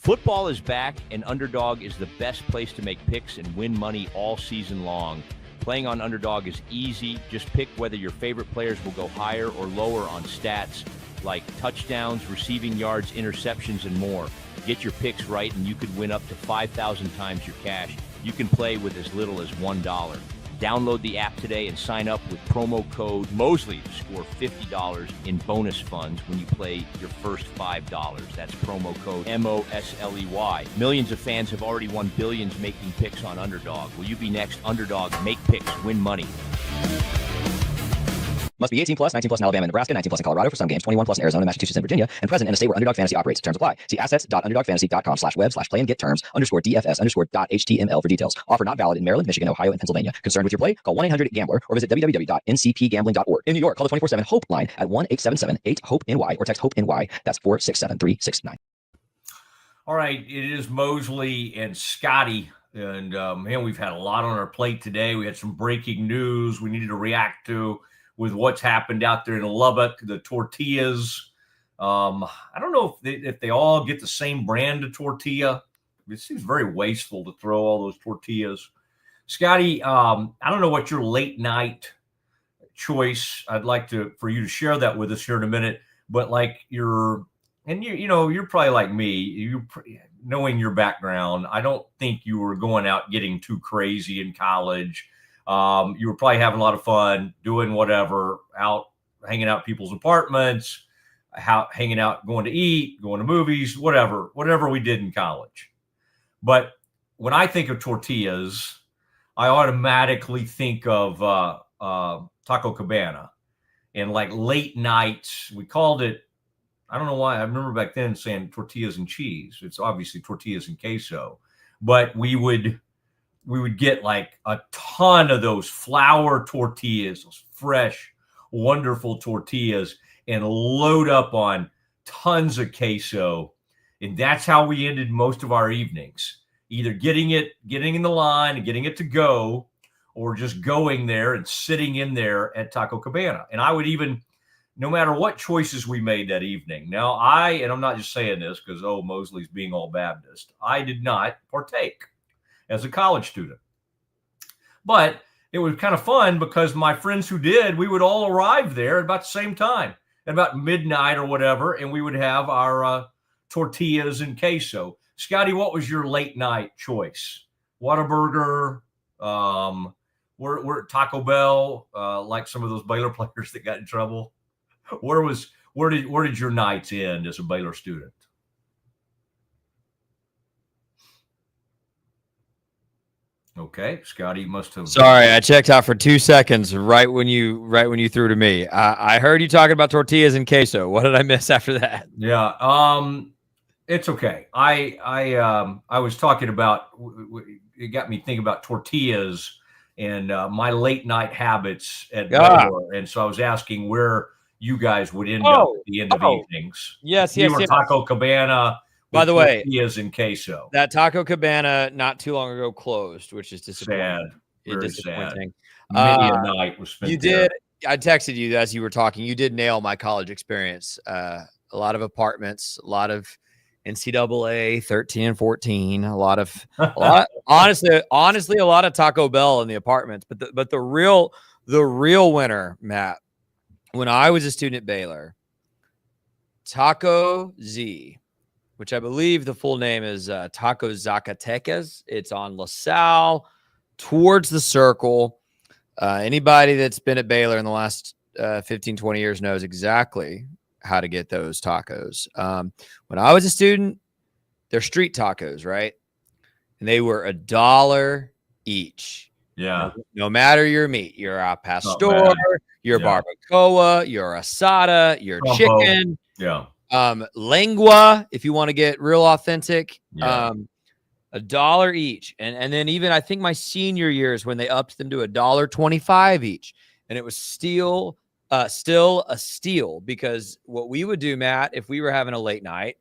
Football is back, and Underdog is the best place to make picks and win money all season long. Playing on Underdog is easy. Just pick whether your favorite players will go higher or lower on stats like touchdowns, receiving yards, interceptions, and more. Get your picks right, and you could win up to 5,000 times your cash. You can play with as little as $1. Download the app today and sign up with promo code Mosley to score $50 in bonus funds when you play your first $5. That's promo code MOSLEY. Millions of fans have already won billions making picks on Underdog. Will you be next? Underdog, make picks, win money. Must be 18 plus, 19 plus in Alabama and Nebraska, 19 plus in Colorado for some games, 21 plus in Arizona, Massachusetts, and Virginia, and present in a state where Underdog Fantasy operates. Terms apply. See assets.underdogfantasy.com/web/play and get terms _DFS_.html for details. Offer not valid in Maryland, Michigan, Ohio, and Pennsylvania. Concerned with your play? Call 1-800-GAMBLER or visit www.ncpgambling.org. In New York, call the 24/7 HOPE line at 1-877-8-HOPE-NY or text HOPE-NY. That's 467-369. All right, it is Mosley and Scotty. And, man, we've had a lot on our plate today. We had some breaking news we needed to react to with what's happened out there in Lubbock, the tortillas. I don't know if they all get the same brand of tortilla. It seems very wasteful to throw all those tortillas. Scotty, I don't know what your late night choice. I'd like for you to share that with us here in a minute. But like you're probably like me. Knowing your background, I don't think you were going out getting too crazy in college. You were probably having a lot of fun doing whatever, out hanging out at people's apartments, hanging out, going to eat, going to movies, whatever we did in college. But when I think of tortillas, I automatically think of Taco Cabana and like late nights. We called it, I don't know why. I remember back then saying tortillas and cheese. It's obviously tortillas and queso, but we would get like a ton of those flour tortillas, those fresh, wonderful tortillas, and load up on tons of queso. And that's how we ended most of our evenings, either getting in the line and getting it to go, or just going there and sitting in there at Taco Cabana. And I would even, no matter what choices we made that evening. Now and I'm not just saying this because, Mosley's being all Baptist. I did not partake as a college student. But it was kind of fun because my friends who did, we would all arrive there at about the same time, at about midnight or whatever, and we would have our tortillas and queso. Scotty, what was your late night choice? Whataburger, we're at Taco Bell, like some of those Baylor players that got in trouble. Where did your nights end as a Baylor student? Okay, Scotty must have. Sorry, I checked out for 2 seconds right when you threw to me. I heard you talking about tortillas and queso. What did I miss after that? Yeah, it's okay. I was talking about. It got me thinking about tortillas and my late night habits at Baylor, and so I was asking where you guys would end up at the end of evenings. Yes, you were Taco Cabana. By the way, tortillas and queso. That Taco Cabana not too long ago closed, which is disappointing. Sad. Very disappointing. Sad. Many a night was spent. You did. I texted you as you were talking. You did nail my college experience. A lot of apartments, a lot of NCAA 13 and 14, a lot honestly, a lot of Taco Bell in the apartments. But the real winner, Matt, when I was a student at Baylor, Taco Z, which I believe the full name is Taco Zacatecas. It's on LaSalle towards the Circle. Anybody that's been at Baylor in the last 15, 20 years knows exactly how to get those tacos. When I was a student, they're street tacos, right? And they were $1 each. Yeah. No matter your meat, you're a pastor, your barbacoa, your asada, your chicken. Yeah. Lengua, if you want to get real authentic, $1 each. And then even I think my senior years when they upped them to $1.25 each. And it was still a steal, because what we would do, Matt, if we were having a late night,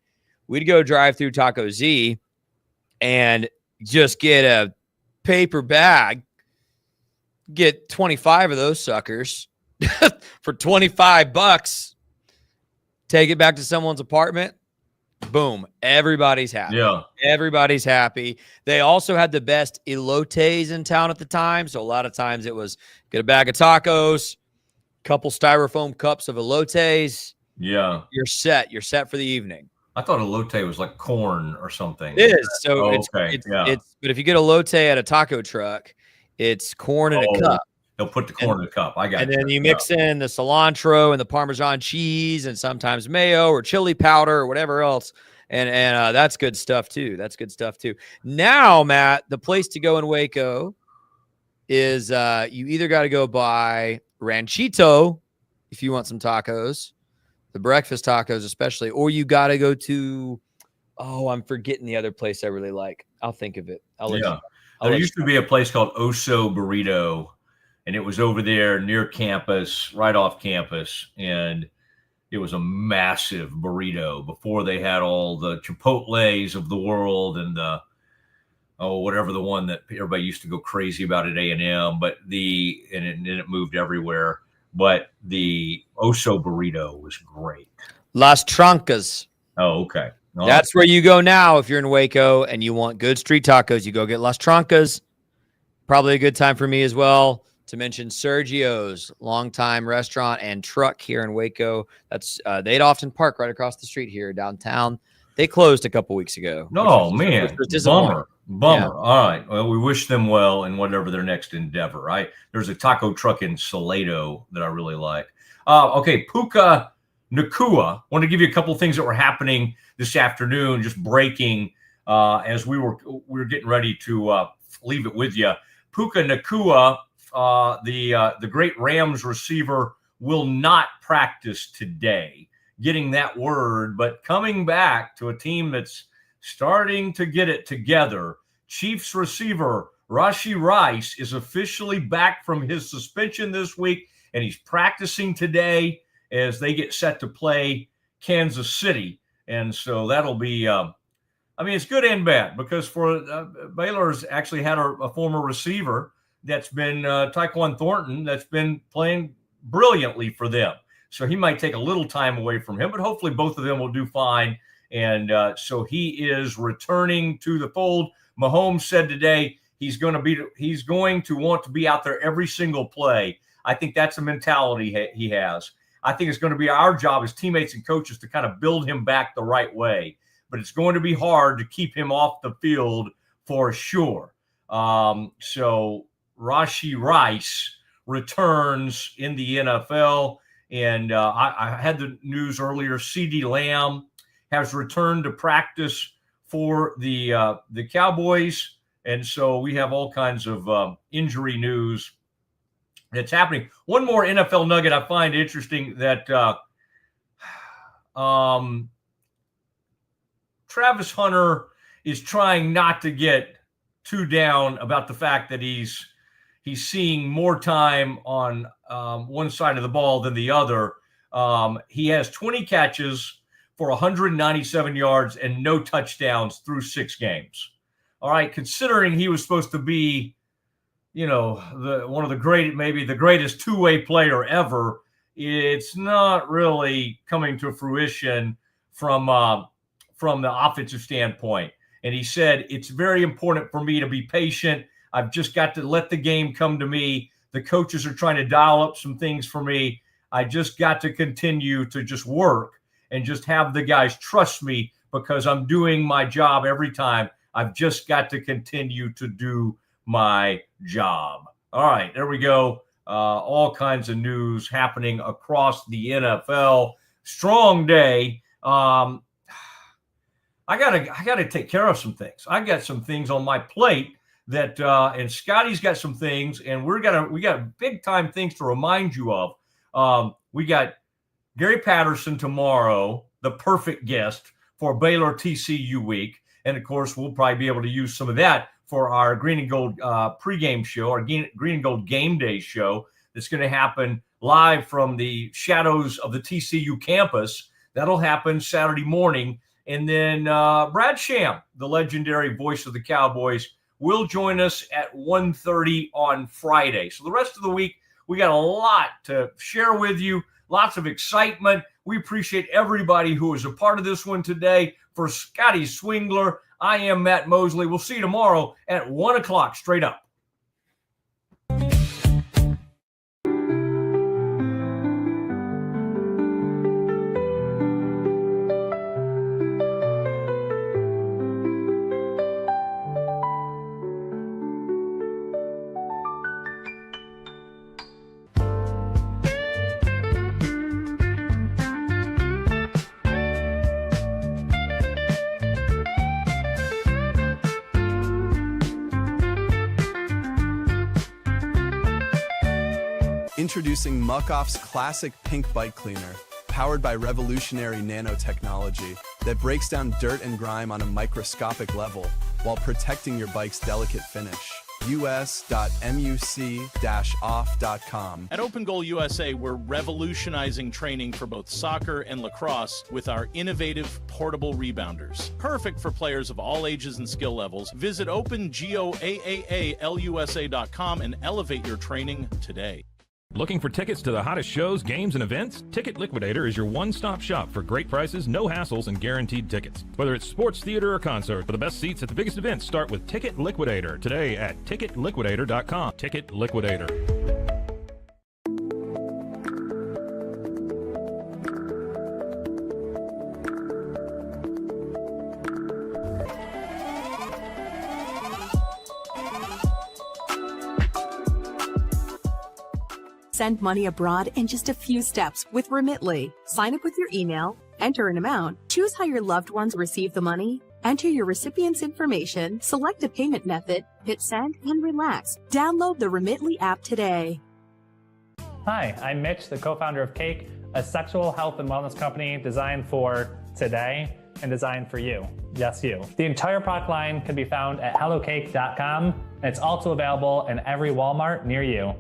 we'd go drive through Taco Z and just get a paper bag, get 25 of those suckers for $25. Take it back to someone's apartment. Boom. Everybody's happy. Yeah. Everybody's happy. They also had the best elotes in town at the time. So a lot of times it was get a bag of tacos, couple styrofoam cups of elotes. Yeah. You're set. You're set for the evening. I thought elote was like corn or something. It is. So it's but if you get elote at a taco truck, it's corn in a cup. They'll put the corn in a cup. I got it. And then you mix in the cilantro and the Parmesan cheese and sometimes mayo or chili powder or whatever else. And that's good stuff too. That's good stuff too. Now, Matt, the place to go in Waco is you either got to go by Ranchito if you want some tacos, the breakfast tacos especially, or you got to go to, I'm forgetting the other place I really like. I'll think of it. There used to be a place called Oso Burrito, and it was over there near campus, right off campus. And it was a massive burrito before they had all the Chipotles of the world and the, whatever the one that everybody used to go crazy about at A&M, and it moved everywhere. But the Oso Burrito was great. Las Trancas. Oh, okay. That's where you go now if you're in Waco and you want good street tacos. You go get Las Trancas. Probably a good time for me as well to mention Sergio's, longtime restaurant and truck here in Waco. That's they'd often park right across the street here downtown. They closed a couple weeks ago. No, man, bummer. Yeah. All right. Well, we wish them well in whatever their next endeavor. Right? There's a taco truck in Salado that I really like. Okay, Puka Nakua. Want to give you a couple of things that were happening this afternoon, just breaking as we were getting ready to leave it with you. Puka Nakua, the great Rams receiver, will not practice today. Getting that word, but coming back to a team that's starting to get it together. Chiefs receiver Rashee Rice is officially back from his suspension this week, and he's practicing today as they get set to play Kansas City. And so that'll be, it's good and bad because Baylor's actually had a former receiver that's been Tyquan Thornton that's been playing brilliantly for them. So he might take a little time away from him, but hopefully both of them will do fine. And so he is returning to the fold. Mahomes said today he's going to want to be out there every single play. I think that's a mentality he has. I think it's going to be our job as teammates and coaches to kind of build him back the right way. But it's going to be hard to keep him off the field for sure. So Rashee Rice returns in the NFL. And I had the news earlier. CeeDee Lamb has returned to practice for the Cowboys. And so we have all kinds of injury news that's happening. One more NFL nugget I find interesting that Travis Hunter is trying not to get too down about the fact that he's seeing more time on one side of the ball than the other. He has 20 catches for 197 yards and no touchdowns through 6 games. All right, considering he was supposed to be, one of the greatest two-way player ever, it's not really coming to fruition from the offensive standpoint. And he said, it's very important for me to be patient. I've just got to let the game come to me. The coaches are trying to dial up some things for me. I just got to continue to just work and just have the guys trust me because I'm doing my job every time. I've just got to continue to do my job. All right, there we go. All kinds of news happening across the NFL. Strong day. I gotta take care of some things. I got some things on my plate that, and Scotty's got some things, and we got big time things to remind you of. We got Gary Patterson tomorrow, the perfect guest for Baylor TCU week, and of course we'll probably be able to use some of that for our Green and Gold pregame show, our Green and Gold game day show that's going to happen live from the shadows of the TCU campus. That'll happen Saturday morning. And then Brad Sham, the legendary voice of the Cowboys, will join us at 1:30 on Friday. So the rest of the week, we got a lot to share with you, lots of excitement. We appreciate everybody who was a part of this one today. For Scotty Swingler, I am Matt Mosley. We'll see you tomorrow at 1 o'clock straight up. Introducing Muck-Off's classic pink bike cleaner, powered by revolutionary nanotechnology that breaks down dirt and grime on a microscopic level while protecting your bike's delicate finish. us.muc-off.com. At Open Goal USA, we're revolutionizing training for both soccer and lacrosse with our innovative portable rebounders. Perfect for players of all ages and skill levels. Visit opengoaalusa.com and elevate your training today. Looking for tickets to the hottest shows, games, and events? Ticket Liquidator is your one-stop shop for great prices, no hassles, and guaranteed tickets. Whether it's sports, theater, or concert, for the best seats at the biggest events, start with Ticket Liquidator today at ticketliquidator.com. Ticket Liquidator. Send money abroad in just a few steps with Remitly. Sign up with your email, enter an amount, choose how your loved ones receive the money, enter your recipient's information, select a payment method, hit send, and relax. Download the Remitly app today. Hi, I'm Mitch, the co-founder of Cake, a sexual health and wellness company designed for today and designed for you. Yes, you. The entire product line can be found at hellocake.com, and it's also available in every Walmart near you.